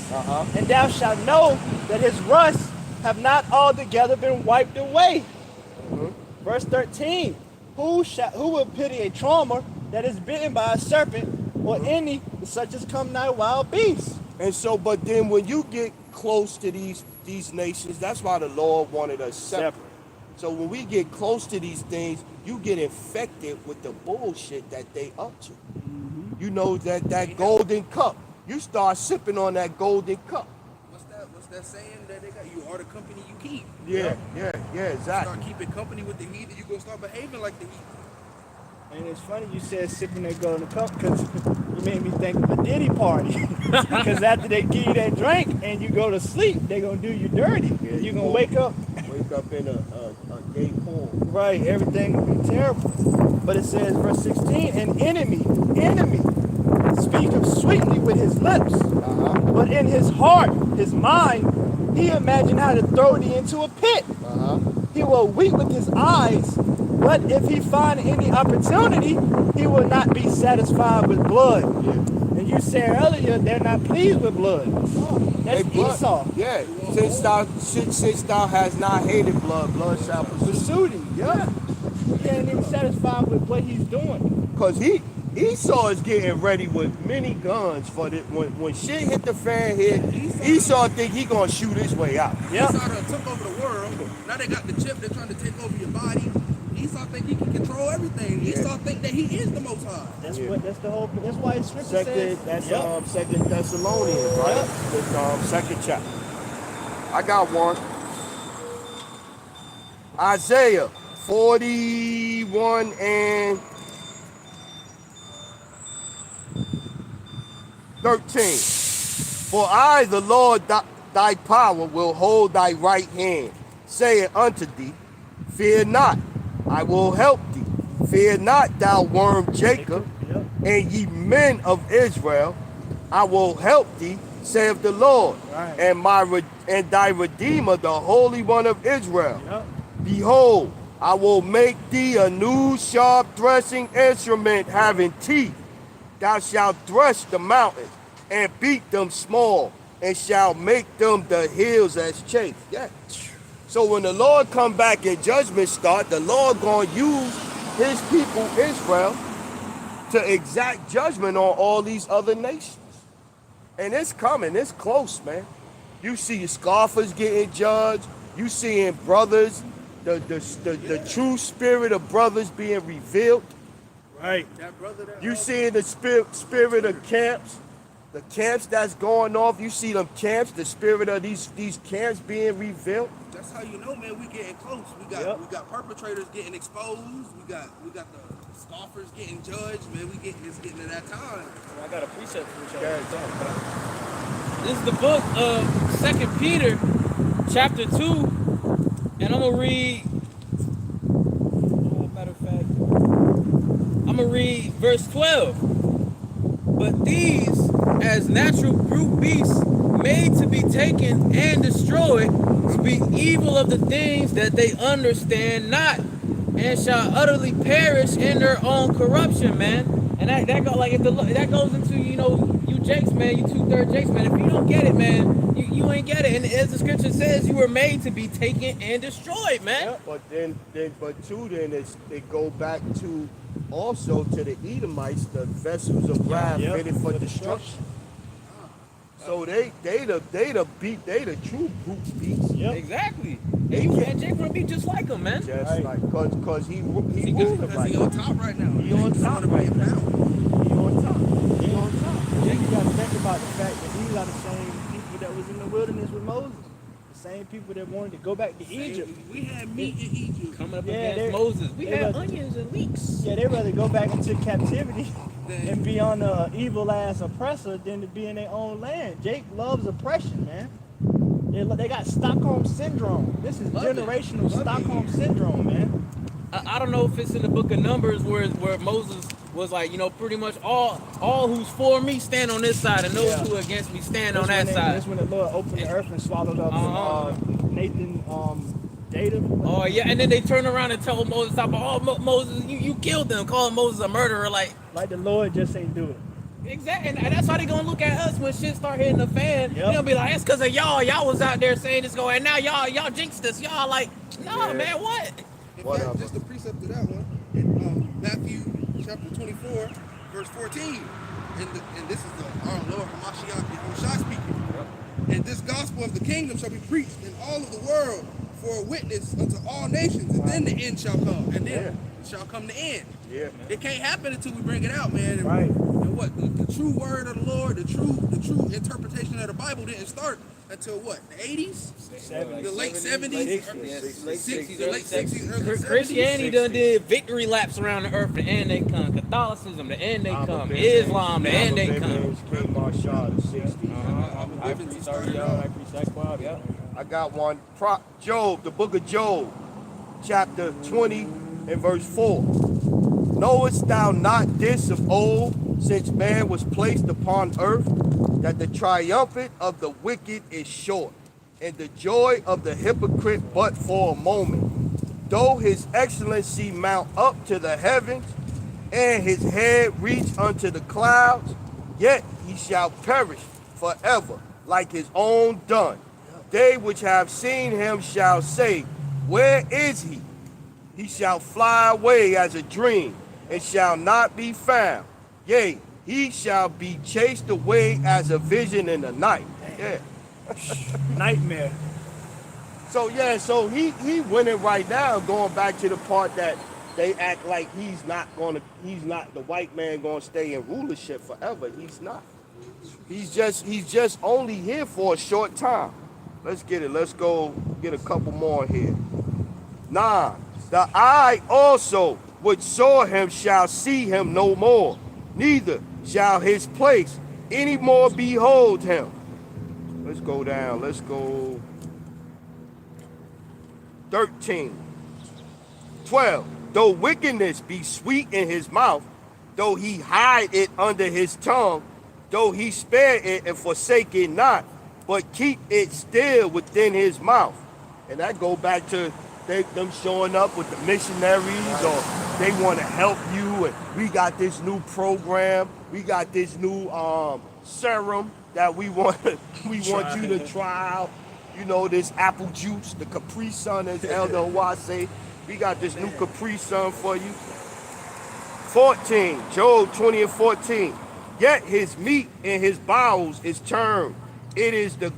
And thou shalt know that his rust have not altogether been wiped away. Verse 13. Who will pity a charmer that is bitten by a serpent, or any such as come nigh wild beasts? And so, but then when you get close to these nations, that's why the Lord wanted us separate. So when we get close to these things, you get infected with the bullshit that they up to. You know, that golden cup. You start sipping on that golden cup. What's that saying that they got? You are the company you keep. Yeah, exactly. Start keeping company with the heathen, you gonna start behaving like the heathen. And it's funny you said sipping that golden cup, because you made me think of a Diddy party. Because after they give you that drink and you go to sleep, they're gonna do you dirty. Yeah, You're gonna wake up in a gay pool. right, everything will be terrible. But it says, verse 16, an enemy, speaketh sweetly with his lips, but in his heart, his mind, he imagined how to throw thee into a pit. He will weep with his eyes, but if he find any opportunity, he will not be satisfied with blood. And you said earlier, they're not pleased with blood. That's Esau. Yeah, since thou has not hated blood, blood shall pursue thee. Yeah. He ain't even satisfied with what he's doing. Because Esau is getting ready with many guns for the when shit hit the fan here. Esau think he gonna shoot his way out. Yep. Esau done took over the world. Now they got the chip. They're trying to take over your body. Esau think he can control everything. Esau think that he is the Most High. That's why it's scripture says. That's Second Thessalonians, right? It's, second chapter. I got one. Isaiah 41 and 13. For I, the Lord, thy power, will hold thy right hand, saying unto thee, fear not, I will help thee. Fear not, thou worm Jacob, and ye men of Israel, I will help thee, saith the Lord, and thy Redeemer, the Holy One of Israel. Behold, I will make thee a new sharp threshing instrument having teeth. Thou shalt thresh the mountains and beat them small, and shall make them the hills as chaff. Yeah. So when the Lord come back and judgment start, the Lord gonna use his people Israel to exact judgment on all these other nations. And it's coming, it's close, man. You see scoffers getting judged, you seeing brothers, the true spirit of brothers being revealed. Right. You seeing the spirit of camps, the camps that's going off. You see them camps, the spirit of these camps being revealed. That's how you know, man. We getting close. We got perpetrators getting exposed. We got the scoffers getting judged. Man, it's getting to that time. I got a precept for y'all. This is the book of 2 Peter, chapter 2, and I'm gonna read. Matter of fact, I'm gonna read verse 12. But these, as natural brute beasts, made to be taken and destroyed, speak evil of the things that they understand not, and shall utterly perish in their own corruption, man. And that goes into, you Jakes, man, you 2/3 Jakes, man. If you don't get it, man, you ain't get it. And as the scripture says, you were made to be taken and destroyed, man. Yeah, but then they go back to also to the Edomites, the vessels of wrath fitted for destruction. So they the true brute beasts. Yep. Exactly. And Jake gonna be just like him, man. Just like, cause he ruling right He on top right now. He on top right now. He on top. Jake, you gotta think about the fact that these are the same people that was in the wilderness with Moses. The same people that wanted to go back to Egypt. We had meat in Egypt. Coming up against Moses. We had onions and leeks. Yeah, they'd rather go back into captivity and be on the evil ass oppressor than to be in their own land. Jake loves oppression, man. They got Stockholm syndrome. This is generational Stockholm syndrome, man. I don't know if it's in the book of Numbers where Moses was like, pretty much all who's for me stand on this side, and those who are against me stand on that side. That's when the Lord opened the earth and swallowed up Nathan, Data. Oh yeah, and then they turn around and tell Moses, Moses, you killed them, calling Moses a murderer, like the Lord just ain't do it. exactly. And that's how they gonna look at us when shit start hitting the fan. Yep. They gonna be like, it's because of y'all. Y'all was out there saying this going, and now y'all jinxed us. Y'all like, no man, what? In fact, just a precept to that one, in Matthew chapter 24, verse 14, and this is our Lord Hamashiach Yahushua speaking. Yep. And this gospel of the kingdom shall be preached in all of the world for a witness unto all nations, and then the end shall come, and then it shall come the end. Yeah. It can't happen until we bring it out, man. Right. And what the true word of the Lord, the true interpretation of the Bible didn't start until what? The 80s? The late 70s? Late 60s, the late 60s, early 70s. Christianity done did victory laps around the earth, the end they come. Catholicism, the end they come. Islam, the end they come. King Marshall, the 60s. I got one. Job, the book of Job, chapter 20 and verse 4. Knowest thou not this of old, since man was placed upon earth, that the triumphant of the wicked is short, and the joy of the hypocrite but for a moment? Though his excellency mount up to the heavens, and his head reach unto the clouds, yet he shall perish forever, like his own done. They which have seen him shall say, where is he? He shall fly away as a dream, and shall not be found. Yea, he shall be chased away as a vision in the night. Yeah. Nightmare. So he winning right now, going back to the part that they act like he's not the white man gonna stay in rulership forever. He's not. He's just only here for a short time. Let's get it. Let's go get a couple more here. 9. The eye also which saw him shall see him no more, neither shall his place any more behold him. Let's go down. Let's go 13. 12. Though wickedness be sweet in his mouth, though he hide it under his tongue, though he spare it and forsake it not, but keep it still within his mouth. And that go back to them showing up with the missionaries, or they want to help you, and we got this new program, we got this new serum that we want you to try out. You know, this apple juice, the Capri Sun, as Elder Owase. We got this new Capri Sun for you. 14, Job 20 and 14. Yet his meat in his bowels is turned. It is the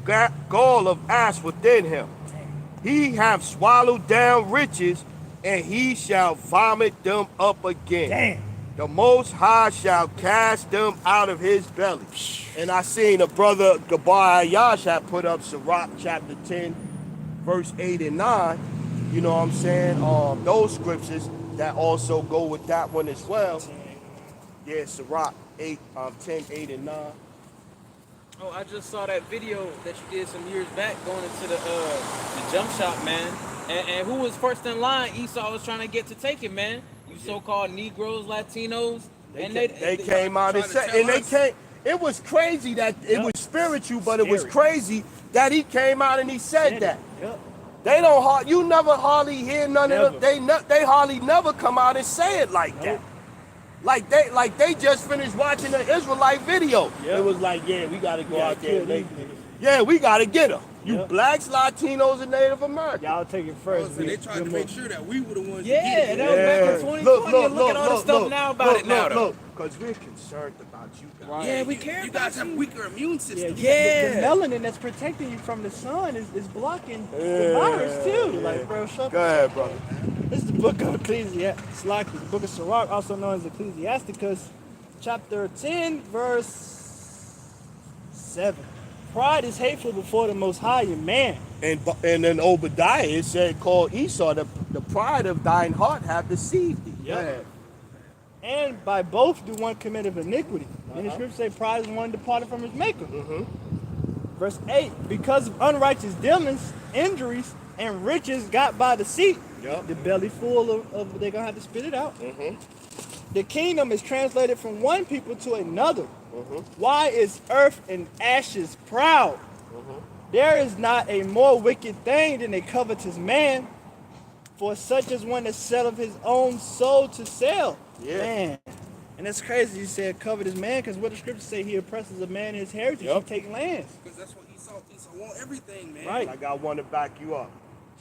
gall of ash within him. He hath swallowed down riches, and he shall vomit them up again. Damn. The Most High shall cast them out of his belly. And I seen a brother, Gabar Ayash, had put up Sirach chapter 10, verse 8 and 9. You know what I'm saying? Those scriptures that also go with that one as well. Yeah, Sirach 10, 8 and 9. Oh, I just saw that video that you did some years back going into the jump shop, man. And who was first in line? Esau was trying to get to take it, man. You so-called Negroes, Latinos. They came out and said, and they came. It was crazy that it was spiritual, but it was crazy that he came out and he said that. Yep. They don't. You never hardly hear none of them. They hardly never come out and say it like that. Like they just finished watching an Israelite video. Yep. It was like, yeah, we gotta go out there. Yeah, we gotta get them. You blacks, Latinos, and Native Americans. Y'all take it first. So they tried to make sure that we were the ones. Yeah, that was back in 2020. Look at all the stuff now about it now. Look, because we're concerned about you guys. Right. Yeah, we care. You guys have weaker immune systems. Yeah. The melanin that's protecting you from the sun is blocking the virus too. Like, bro, shut Go ahead, brother. This is the book of Ecclesiastes, the book of Sirach, also known as Ecclesiasticus, chapter 10, verse 7. Pride is hateful before the Most High in man. And in Obadiah, it said, called Esau, the pride of thine heart hath deceived thee. Yep. And by both do one commit of iniquity. And the scripture say, pride is one departed from his maker. Verse 8, because of unrighteous dealings, injuries, and riches got by deceit, the belly full of they're going to have to spit it out. The kingdom is translated from one people to another. Why is earth and ashes proud? There is not a more wicked thing than a covetous man, For such as one that selleth his own soul to sell. Yeah. Man. And that's crazy. You said covet his man, because what the scriptures say, he oppresses a man in his heritage. Yep. He take lands. Because that's what Esau want everything, man. Right. I got one to back you up.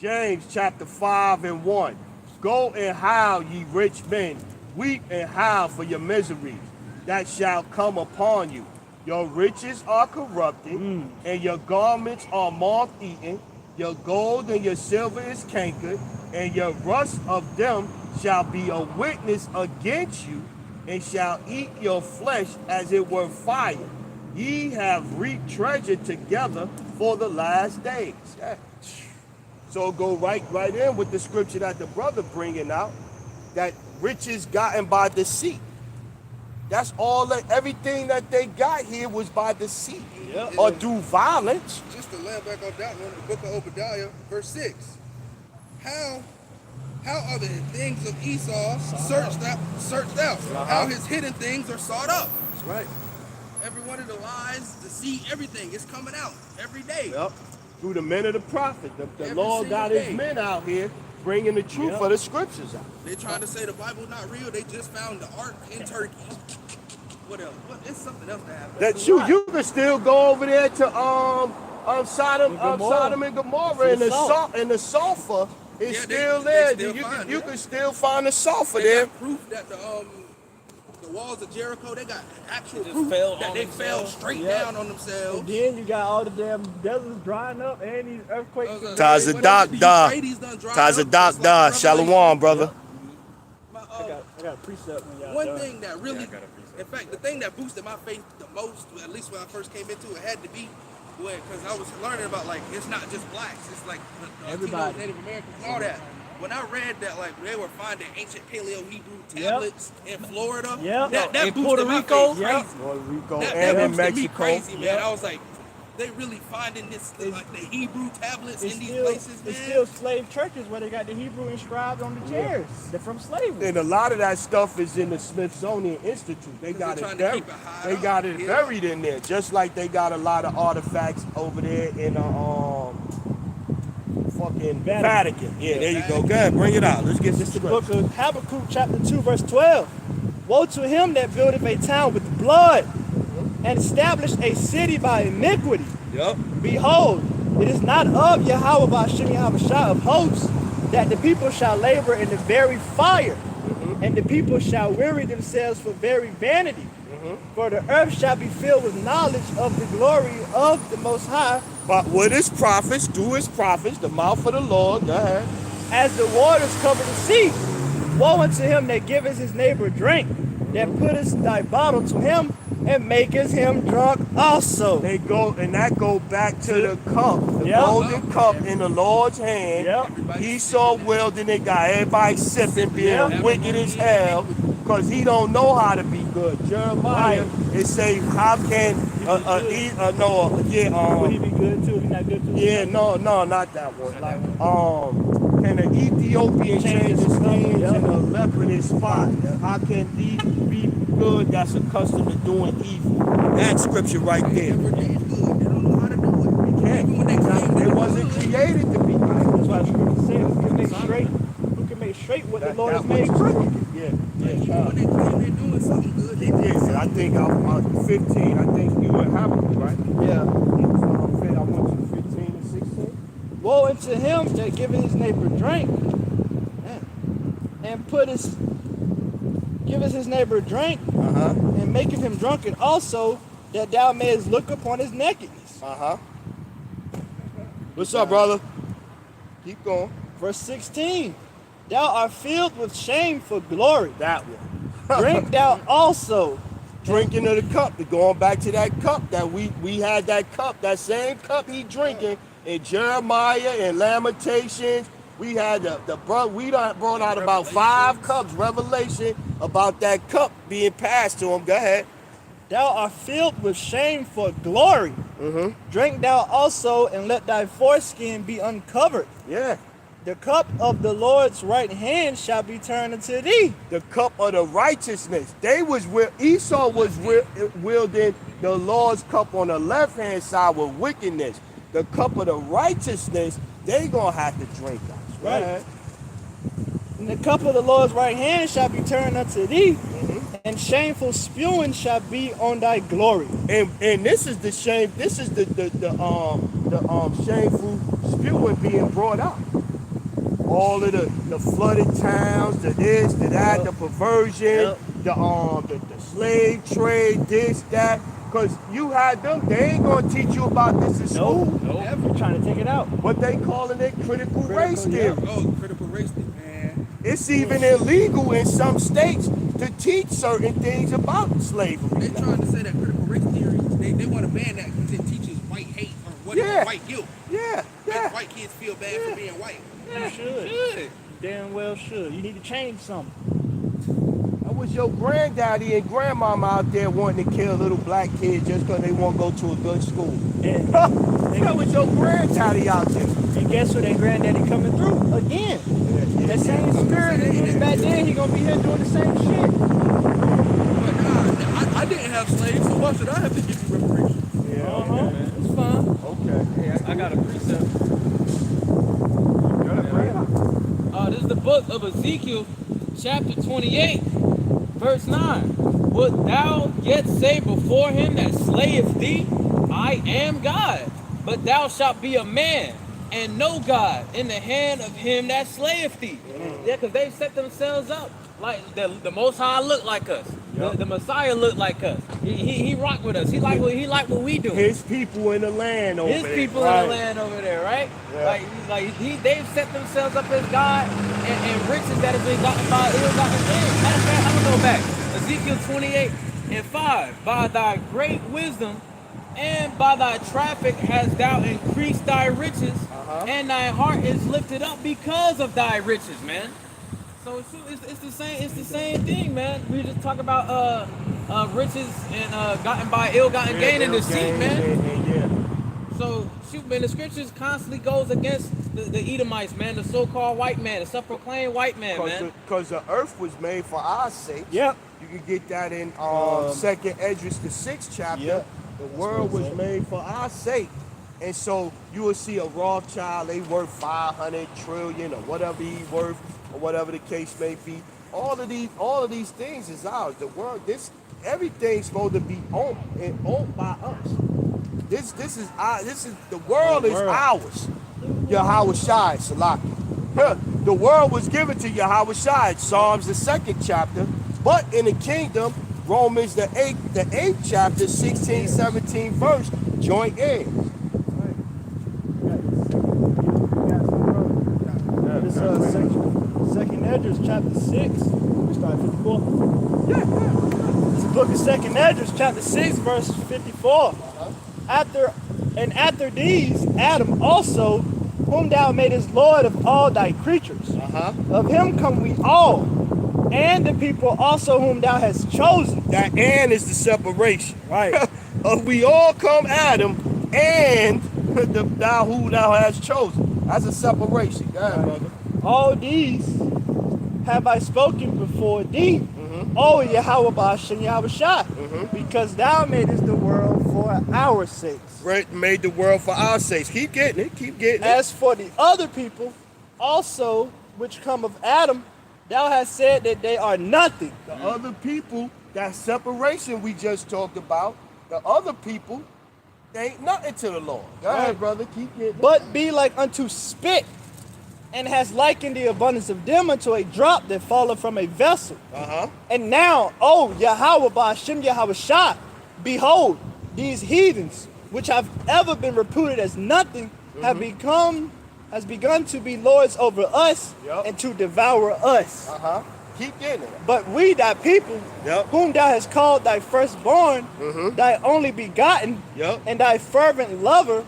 James chapter 5 and 1. Go and howl, ye rich men. Weep and howl for your miseries that shall come upon you. Your riches are corrupted, and your garments are moth-eaten. Your gold and your silver is cankered, and your rust of them shall be a witness against you, and shall eat your flesh as it were fire. Ye have reaped treasure together for the last days. Yeah. So go right in with the scripture that the brother bringing out, that riches gotten by deceit. That's all that everything that they got here was by deceit or through violence. Just to land back on that one, the book of Obadiah, verse 6. How are the things of Esau searched out? How his hidden things are sought up. That's right. Every one of the lies, deceit, everything is coming out every day. Yep. Through the men of the prophet. The Every Lord got single his day. men out here bringing the truth of the scriptures out. They trying to say the Bible not real. They just found the ark in Turkey. What else? It's something else that happened. That you can still go over there to Sodom and Gomorrah, and the sulfur is still there. You can still find the sulfur there. Got proof that the walls of Jericho, they got actual just proof fell that on they fell themselves. straight down on themselves. And then you got all the damn deserts drying up and these earthquakes. Tazadak da. Shalom, brother. I got a precept when y'all One done. thing that really, in fact, the thing that boosted my faith the most, at least when I first came into it, had to be because I was learning about, like, it's not just blacks, it's like the Everybody. Latinos, Native Americans and all that. When I read that, like, they were finding ancient Paleo-Hebrew tablets in Florida, that in boosted Puerto my Rico? faith crazy. Puerto Rico That and in boosted me Mexico. crazy, man. I was like, they really finding this, like, the Hebrew tablets in these places, man. It's still slave churches where they got the Hebrew inscribed on the chairs. They're from slavery. And a lot of that stuff is in the Smithsonian Institute. They got it buried. They got it buried in there, just like they got a lot of artifacts over there in fucking Vatican. Yeah, there you go. Go ahead, bring it out. Let's get this The book of Habakkuk, chapter 2, verse 12. Woe to him that buildeth a town with blood, and established a city by iniquity. Yep. Behold, it is not of Yahweh Ba'ashem Yahweh of hosts, that the people shall labor in the very fire, and the people shall weary themselves for very vanity. For the earth shall be filled with knowledge of the glory of the Most High. But with his prophets, through his prophets, the mouth of the Lord, go ahead. As the waters cover the sea. Woe unto him that giveth his neighbor drink, that putteth thy bottle to him, and maketh him drunk also. They go, and that go back to the cup, the golden cup in the Lord's hand. Esau wielding it, got everybody sipping, being wicked as hell, because he don't know how to be good. Jeremiah is saying, how can would he be good too if he's not good too? Yeah, no, not that one. Like, can an Ethiopian change his names and a leopard his spot? How can these be good that's accustomed to doing evil? That scripture right there. Never did good. They don't know how to do it. They can't. Even when they claim They they're wasn't good. created to be right. That's why the scripture says, who can make straight what the Lord has made crooked. Even when they claim they're doing something good, they do something. I think I'm 15. I think you would have it, right? Yeah. I went to 15 and 16. Woe unto him that giveth his neighbor drink, and giveth his neighbor drink, and maketh him drunken also, that thou mayest look upon his nakedness. What's up, brother? Keep going. Verse 16. Thou art filled with shame for glory. That one. Drink thou also. Drinking of the cup. Going back to that cup that we had that cup, that same cup he drinking in Jeremiah and Lamentations. We had we done brought out about 5 cups, Revelation, about that cup being passed to him. Go ahead. Thou art filled with shame for glory. Drink thou also, and let thy foreskin be uncovered. Yeah. The cup of the Lord's right hand shall be turned unto thee. The cup of the righteousness. Esau was wielding the Lord's cup on the left-hand side with wickedness. The cup of the righteousness, they gonna have to drink us. Right. And the cup of the Lord's right hand shall be turned unto thee, and shameful spewing shall be on thy glory. And this is the shame. This is the shameful spewing being brought out. All of the flooded towns, the this, the that, the perversion, the slave trade, this, that. Cause you had them, they ain't gonna teach you about this in school. Nope. You're trying to take it out. What they calling it critical race theory. Oh, critical race theory, man. It's even illegal in some states to teach certain things about slavery. They're trying to say that critical race theory, they want to ban that because it teaches white hate or white guilt. Yeah. Makes white kids feel bad for being white. You should. Damn well should. You need to change something. I was your granddaddy and grandmama out there wanting to kill little black kids just because they want to go to a good school. And That was your granddaddy out there. And guess what? That granddaddy coming through again. That same spirit that he was back then, he gonna be here doing the same shit. But nah, I didn't have slaves, so why should I have to give you reparations? Yeah, It's fine. okay. Hey, I got a precept. This is the book of Ezekiel, chapter 28, verse 9. Wilt thou yet say before him that slayeth thee, I am God? But thou shalt be a man, and no God, in the hand of him that slayeth thee. Yeah, because they've set themselves up. Like the Most High look like us. The Messiah look like us. He rock with us. He like what we do. His people in the land over there. His people in the land over there, right? Yeah. They've set themselves up as God and riches that has been gotten by ill-gotten gain. Matter of fact, I'm gonna go back. Ezekiel 28 and 5. By thy great wisdom and by thy traffic hast thou increased thy riches, and thy heart is lifted up because of thy riches, man. So it's the same. It's the same thing, man. We just talk about riches and gotten by ill-gotten gain and deceit, man. So shoot, man. The scriptures constantly goes against the Edomites, man. The so-called white man, the self-proclaimed white man, man. Because the earth was made for our sake. Yep. You can get that in 2nd Esdras, the 6th chapter. Yep. The world was made for our sake. And so you will see a Rothschild, they worth 500 trillion or whatever he worth, or whatever the case may be. All of these things is ours. The world, everything's supposed to be owned by us. This is the world is ours. Yahweh Shai, Salaki. The world was given to Yahweh Shai, Psalms the 2nd chapter, but in the kingdom, Romans the 8th chapter, 16, 17 verse, joint heirs. This Second Esdras chapter 6. We start at 54. It's the book of Second Esdras chapter 6 verse 54. After these, Adam also, whom thou madest Lord of all thy creatures. Of him come we all, and the people also whom thou hast chosen. That and is the separation. Right. We all come Adam and thou who thou hast chosen. That's a separation. Go ahead, brother. All these have I spoken before thee, O Yahweh Ba'ashem Yahweh Shai, because thou madest the world for our sakes. Right, made the world for our sakes. Keep getting it. Keep getting it. As for the other people, also which come of Adam, thou hast said that they are nothing. The other people, that separation we just talked about, the other people, they ain't nothing to the Lord. Go ahead, brother. Keep getting it. But be like unto spit, and has likened the abundance of them unto a drop that falleth from a vessel. And now, O Yahweh Ba'ashem Yahweh Shai, behold, these heathens, which have ever been reputed as nothing, has begun to be lords over us and to devour us. Keep getting it. But we, thy people, whom thou hast called thy firstborn, thy only begotten, and thy fervent lover,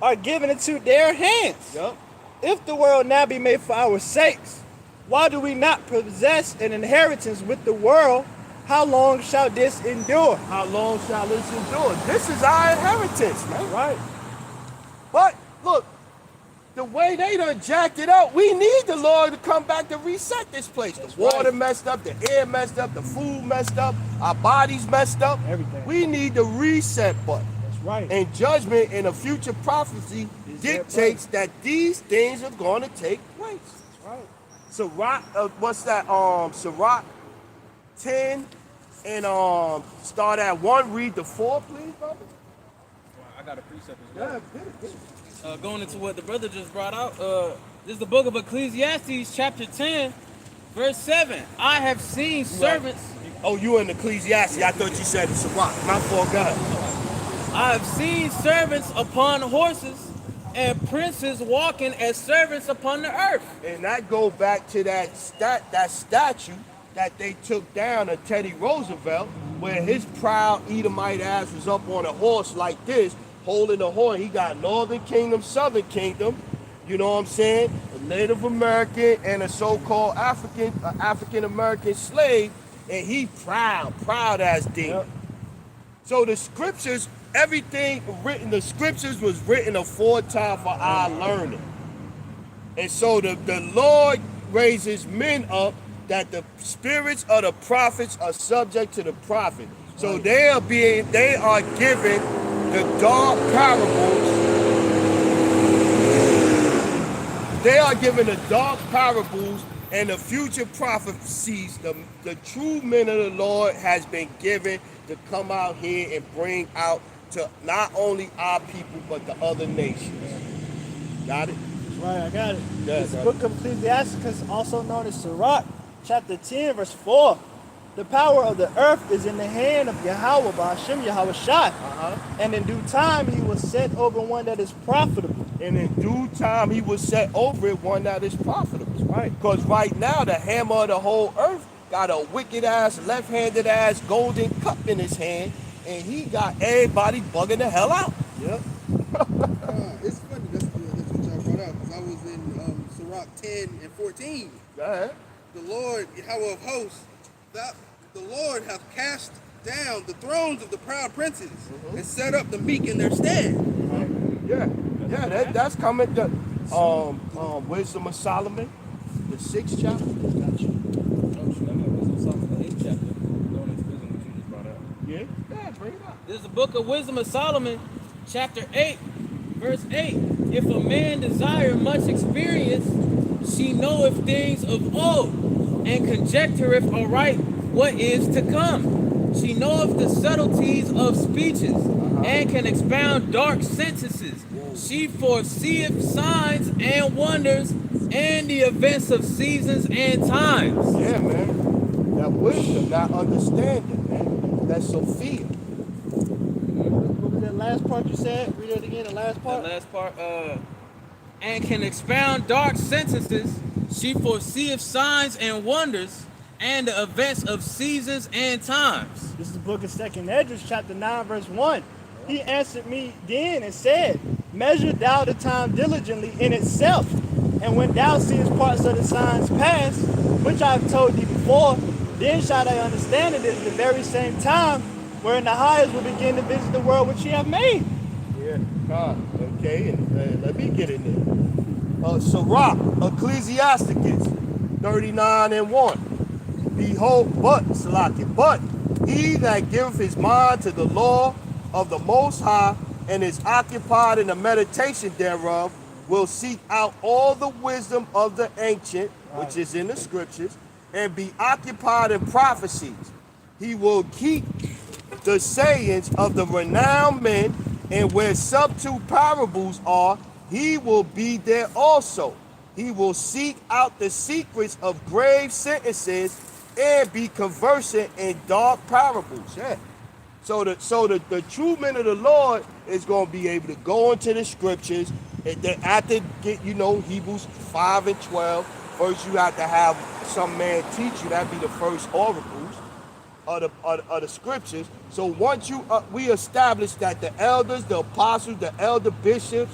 are given into their hands. If the world now be made for our sakes, why do we not possess an inheritance with the world? How long shall this endure? How long shall this endure? This is our inheritance, man. Right. But look, the way they done jacked it up, we need the Lord to come back to reset this place. The water messed up, the air messed up, the food messed up, our bodies messed up. Everything. We need the reset button. That's right. And judgment in a future prophecy dictates that these things are going to take place. That's right. Sirach, what's that? Sirach 10 and start at 1. Read the 4, please, brother. I got a precept as well. Yeah, get it. Going into what the brother just brought out, this is the book of Ecclesiastes, chapter 10, verse 7. I have seen servants. Oh, you in Ecclesiastes. I thought you said it's Sirach. My fault, go ahead. I have seen servants upon horses and princes walking as servants upon the earth. And that go back to that statue that they took down of Teddy Roosevelt, where his proud Edomite ass was up on a horse like this, holding a horn. He got Northern Kingdom, Southern Kingdom, you know what I'm saying? A Native American and a so-called African American slave, and he proud as demon. Yep. So the scriptures, everything written, the scriptures was written aforetime for our learning. And so the Lord raises men up that the spirits of the prophets are subject to the prophet. So they are given the dark parables. They are given the dark parables and the future prophecies. The true men of the Lord has been given to come out here and bring out to not only our people but the other nations. Got it? Right, I got it. Yeah, This book of Ecclesiastes, also known as Sirach, chapter 10, verse 4. The power of the earth is in the hand of Yahweh, by Hashem Yahweh Shai. And in due time he will set over one that is profitable. And in due time he will set over it one that is profitable. Right. Because right now the hammer of the whole earth got a wicked ass, left-handed ass golden cup in his hand, and he got everybody bugging the hell out. Yep. It's funny that's what y'all brought out, because I was in Sirach 10 and 14. Go ahead. The Lord, Yahweh of hosts, the Lord hath cast down the thrones of the proud princes and set up the meek in their stead. Yeah, that's coming. The Wisdom of Solomon, the 6th chapter. Yeah, bring it up. This is the book of Wisdom of Solomon, chapter 8, verse 8. If a man desire much experience, she knoweth things of old, and conjectureth aright what is to come. She knoweth the subtleties of speeches, and can expound dark sentences. She foreseeth signs and wonders, and the events of seasons and times. Yeah, man. That wisdom, that understanding, man. That Sophia. What was that last part you said? Read it again, the last part. The last part, and can expound dark sentences. She foreseeth signs and wonders, and the events of seasons and times. This is the book of 2nd Esdras, chapter 9, verse 1. He answered me then and said, measure thou the time diligently in itself, and when thou seest parts of the signs pass, which I have told thee before, then shalt thou understand it is the very same time wherein the highest will begin to visit the world which he hath made. Yeah, okay, and let me get in there. Sirach, Ecclesiastes, 39 and 1. Behold, but he that giveth his mind to the law of the Most High, and is occupied in the meditation thereof, will seek out all the wisdom of the ancient, which is in the scriptures, and be occupied in prophecies. He will keep the sayings of the renowned men, and where subtle parables are, he will be there also. He will seek out the secrets of grave sentences and be conversant in dark parables. Yeah. So the true men of the Lord is going to be able to go into the scriptures, and then after Hebrews 5 and 12, first you have to have some man teach you. That'd be the first oracles of the scriptures. So once we establish that the elders, the apostles, the elder bishops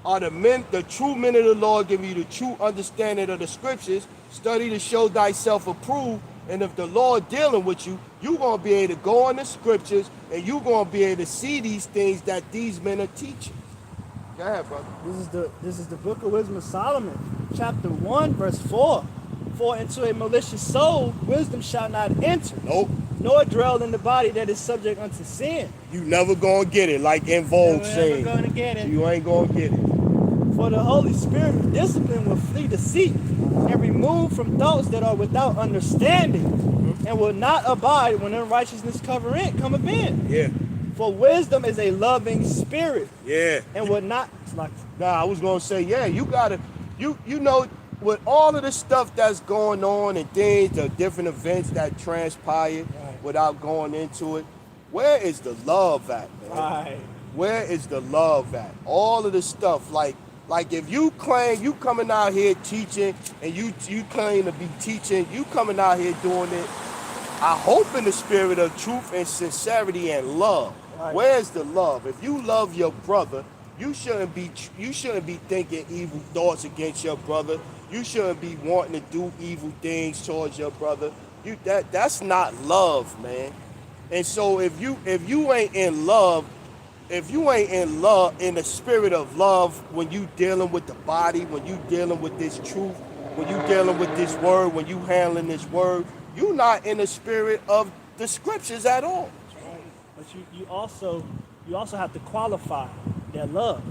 are the men, the true men of the Lord, give you the true understanding of the scriptures. Study to show thyself approved. And if the Lord dealing with you, you're going to be able to go in the scriptures and you're going to be able to see these things that these men are teaching. Go ahead, brother. This is the book of Wisdom of Solomon, chapter 1, verse 4. For into a malicious soul wisdom shall not enter. Nope. Nor dwell in the body that is subject unto sin. You never going to get it, like in Vogue saying. Never going to get it. You ain't going to get it. For the Holy Spirit of discipline will flee deceit, and remove removed from thoughts that are without understanding, and will not abide when unrighteousness cometh in. Yeah. For wisdom is a loving spirit, Yeah. and will not like. Nah, I was gonna say, yeah, you gotta, you know, with all of the stuff that's going on and things, the different events that transpire without going into it, where is the love at, man? Right. Where is the love at? All of the stuff, like if you claim you coming out here teaching and you claim to be teaching, you coming out here doing it, I hope in the spirit of truth and sincerity and love. Right. Where's the love? If you love your brother, you shouldn't be thinking evil thoughts against your brother. You shouldn't be wanting to do evil things towards your brother. That's not love, man. And so if you ain't in love, in the spirit of love, when you dealing with the body, when you dealing with this truth, when you dealing with this word, when you handling this word, you not in the spirit of the scriptures at all. But you also have to qualify that love.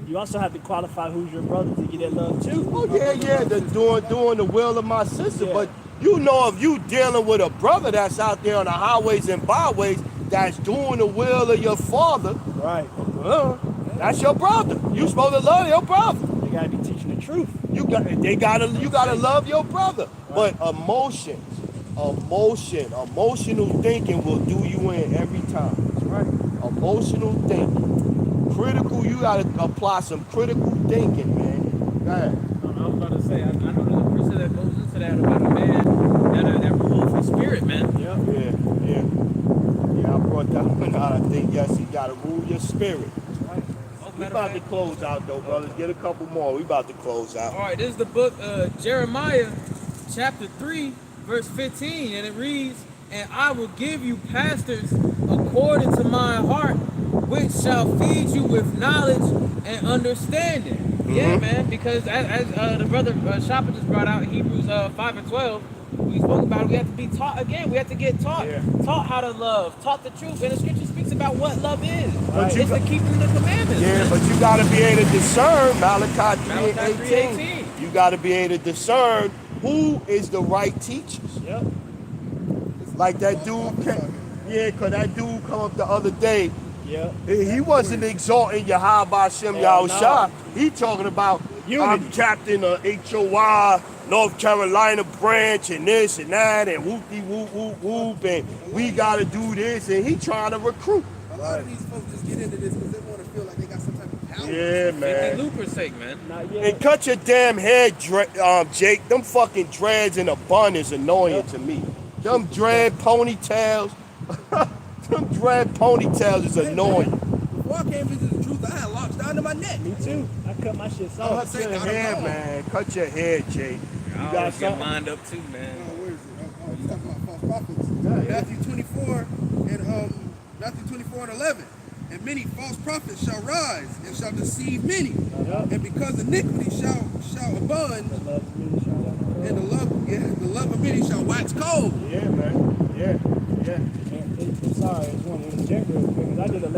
You also have to qualify who's your brother to get that love too. Oh yeah, doing the will of my sister. Yeah. But you know, if you dealing with a brother that's out there on the highways and byways that's doing the will of your father, Right. that's your brother. You supposed to love your brother. They gotta be teaching the truth. You gotta love your brother. Right. But emotional thinking will do you in every time. That's right. Emotional thinking. Critical, you gotta apply some critical thinking, man. Go ahead. I was about to say, I know there's a precept that goes into that about a man that rules from spirit, man. Yeah, I brought that one out. I think, yes, you gotta rule your spirit. Right. We about to close out, though, brothers. Get a couple more. We about to close out. All right, this is the book Jeremiah, chapter 3, verse 15, and it reads, "And I will give you pastors according to my heart, which shall feed you with knowledge and understanding." Mm-hmm. Yeah, man, because as the brother Shopper just brought out, Hebrews 5 and 12, we spoke about it, we have to be taught again. We have to get taught. Yeah. Taught how to love, taught the truth. And the scripture speaks about what love is. Right. It's the keeping the commandments. Yeah, man. But you got to be able to discern, Malachi 3:18. You got to be able to discern who is the right teachers. Yep. Like that dude because that dude come up the other day. Yeah. He wasn't exalting Yahweh Shem Yahushua. He talking about I'm captain of HOI, North Carolina branch, and this and that, and whoopty whoop whoop whoop, and we gotta do this, and he trying to recruit. A lot of these folks just get into this because they want to feel like they got some type of power. Yeah, man. Looper's sake, man. And cut your damn head, Jake. Them fucking dreads in a bun is annoying to me. Them dread ponytails. Them dread ponytails is annoying. Before I came into the truth, I had locks down to my neck. Me too. I cut my shit soft. Cut your hair, man. Cut your hair, Jake. You got to get lined up too, man. Where is it? You talking about false prophets. Matthew 24 and 11. And many false prophets shall rise and shall deceive many. And because iniquity shall abund, and the love of many shall wax cold. Yeah, man. Yeah. Sorry, I just want to interject real quick. I did a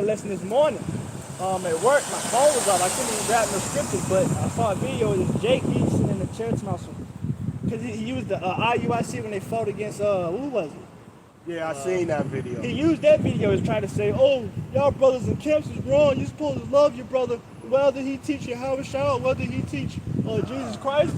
lesson this morning. At work, my phone was off. I couldn't even grab no scriptures, but I saw a video of this Jake. He's sitting in the church mouse because he used the IUIC when they fought against who was it? Yeah, I seen that video. He used that video to try to say, "Oh, y'all brothers in camps is wrong. You're supposed to love your brother, whether he teach you how to shout, whether he teach Jesus Christ."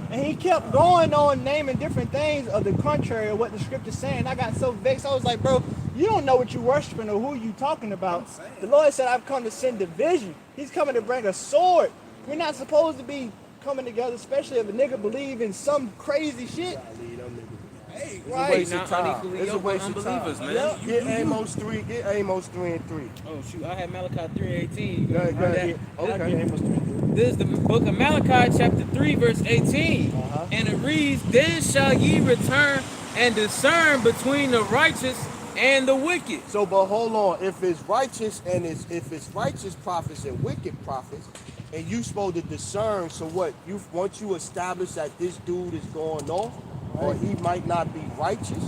And he kept going on naming different things of the contrary of what the scripture's saying. I got so vexed. I was like, bro, you don't know what you're worshiping or who you talking about. The Lord said, I've come to send division. He's coming to bring a sword. We're not supposed to be coming together, especially if a nigga believe in some crazy shit. Hey, Right. It's a waste of unbelievers, man. Yep. Get Amos 3 and 3. Oh shoot, I had Malachi 3:18. Go ahead. Okay. This is the book of Malachi, chapter 3, verse 18. And it reads, "Then shall ye return and discern between the righteous and the wicked." So, but hold on. If it's righteous if it's righteous prophets and wicked prophets, and you supposed to discern, so what? Once you establish that this dude is going off, or he might not be righteous.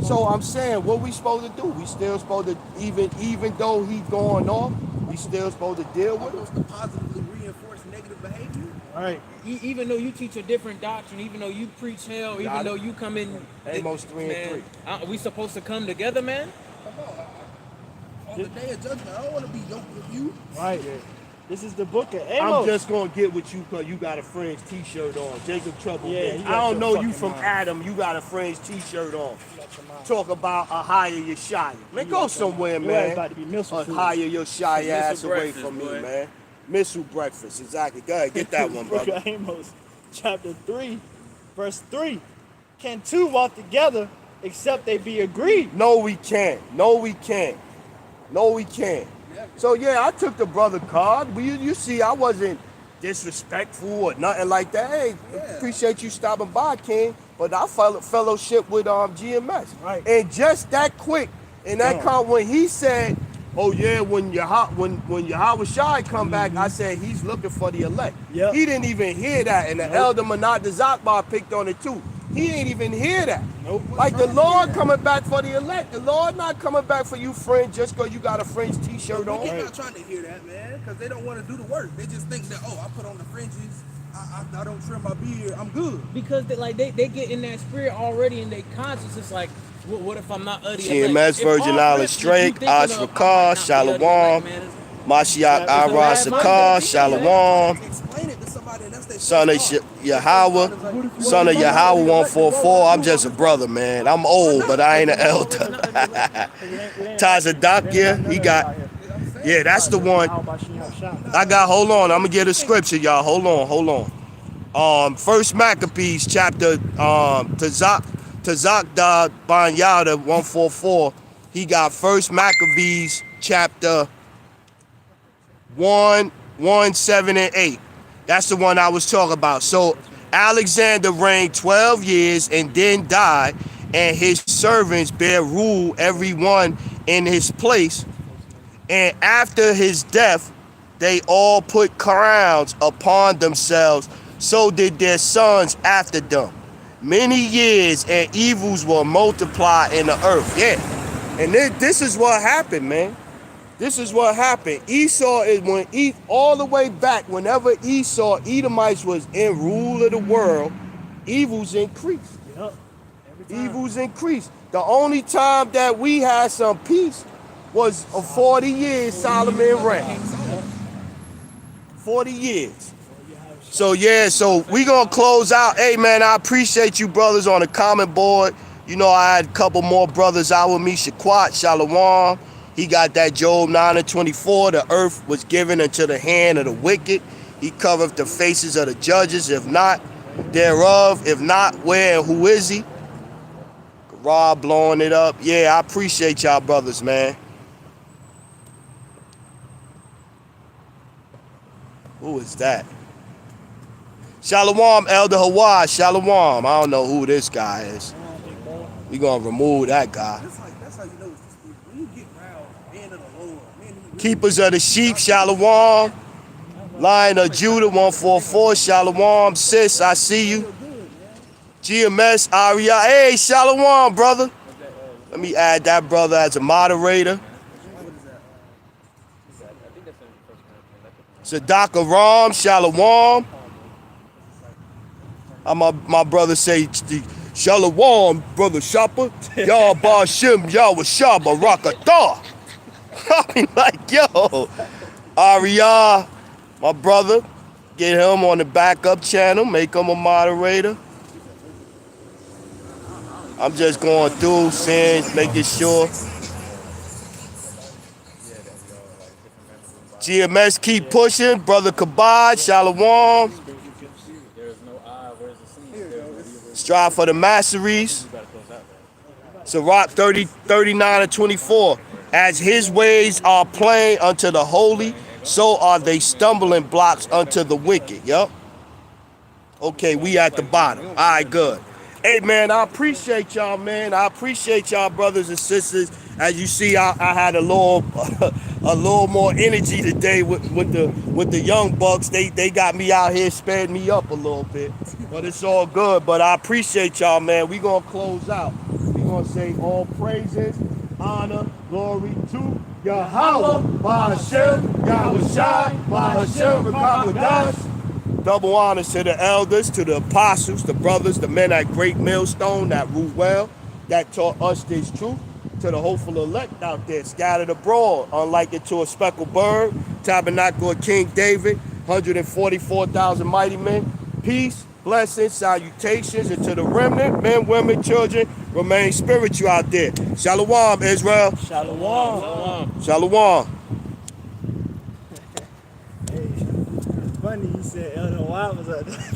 So I'm saying, what we supposed to do? We still supposed to, even though he's going off, We still supposed to deal with Almost them. to positively reinforce negative behavior. Right. Even though you teach a different doctrine, even though you preach hell, even Got though it. you come in, Amos 3 and 3. Are we supposed to come together, man? Come on. On the day of judgment, I don't want to be yoked with you. Right. Yeah. This is the book of Amos. I'm just gonna get with you because you got a Friends t-shirt on. Jacob Trouble. Yeah, Man. you I got don't your know you fucking from mind. Adam. You got a Friends t-shirt on. You got your mind. Talk about a higher your shy. Man, go somewhere, Your ass man. about to be missile A food. higher your shy Missile ass away breakfast, from me, boy. man. Missile breakfast, exactly. Go ahead, get that one, Book brother. of Amos, chapter 3, verse 3. Can two walk together except they be agreed? No, we can't. No, we can't. No, we can't. So yeah, I took the brother card. You see, I wasn't disrespectful or nothing like that. Hey, appreciate you stopping by, King. But I fellowship with GMS. Right. And just that quick, in that Damn. card when he said, "Oh yeah, when Yahweh Shai come back," I said he's looking for the elect. Yep. He didn't even hear that, and the elder Manat the Zakbar picked on it too. He ain't even hear that. Nope. Like the Lord coming back for the elect. The Lord not coming back for you, friend, just because you got a French t-shirt But on. we're not trying to hear that, man, because they don't want to do the work. They just think that, oh, I put on the fringes, I don't trim my beard, I'm good. Because they get in that spirit already, and they conscious. It's like, what if I'm not Uddy? GMS, Virgin Islands Straight, Ashrakar, Shalom, Mashiach Ara Sakar, Shalom, Explain it to somebody that's their son of Yahweh, son of Yahweh 144. I'm just a brother, man. I'm old, but I ain't an elder. Tazadak, yeah, he got, yeah, that's the one. I got, hold on, I'm gonna get a scripture, y'all. Hold on. First Maccabees chapter Tazak da Banyada 144. He got First Maccabees chapter 1, 7, and 8. That's the one I was talking about. So Alexander reigned 12 years and then died, and his servants bear rule, every one in his place. And after his death, they all put crowns upon themselves. So did their sons after them. Many years and evils will multiply in the earth. Yeah. And this is what happened, man. This is what happened. Esau is when all the way back, whenever Edomites was in rule of the world, evils increased. Yep. Every time. Evils increased. The only time that we had some peace was 40 years Solomon reigned. 40 years. So yeah, so we gonna close out. Hey man, I appreciate you brothers on the comment board. You know, I had a couple more brothers out with me. Shaquat, Shalom. He got that Job 9 and 24. The earth was given into the hand of the wicked. He covered the faces of the judges, if not thereof. If not, where and who is he? Rob blowing it up. Yeah, I appreciate y'all brothers, man. Who is that? Shalom, Elder Hawaii. Shalom. I don't know who this guy is. We gonna remove that guy. That's how you know it's the spirit. When you get around men of the Lord, men who Keepers of the sheep. Shalom. Lion of Judah 144. Shalom. Sis, I see you. GMS, Aria. Hey, Shalom, brother. Let me add that brother as a moderator. Sadaka Ram, Shalom. My brother say, Shalom, brother Shopper. Y'all Bashim, y'all was Shabba Rakatah. I mean, like, yo, Aria, my brother, get him on the backup channel, make him a moderator. I'm just going through, seeing, making sure. GMS keep pushing, brother Kabad, Shalom. Strive for the masteries. Sirach 39 and 24. As his ways are plain unto the holy, so are they stumbling blocks unto the wicked. Yup. Okay, we at the bottom. All right, good. Hey, man, I appreciate y'all, man. I appreciate y'all, brothers and sisters. As you see, I had a little more energy today with the young bucks. They got me out here, sped me up a little bit, but it's all good. But I appreciate y'all, man. We gonna close out. We gonna say all praises, honor, glory to Yahweh, Bahashem, Yahushai, Bahashem, Rakakwadash. Double honors to the elders, to the apostles, the brothers, the men at Great Millstone that rule well, that taught us this truth. To the hopeful elect out there, scattered abroad, unlike it to a speckled bird, tabernacle of King David, 144,000 mighty men. Peace, blessings, salutations, and to the remnant, men, women, children, remain spiritual out there. Shalom, Israel. Shalom. Shalom. Hey, it's funny you said Elder White was up there.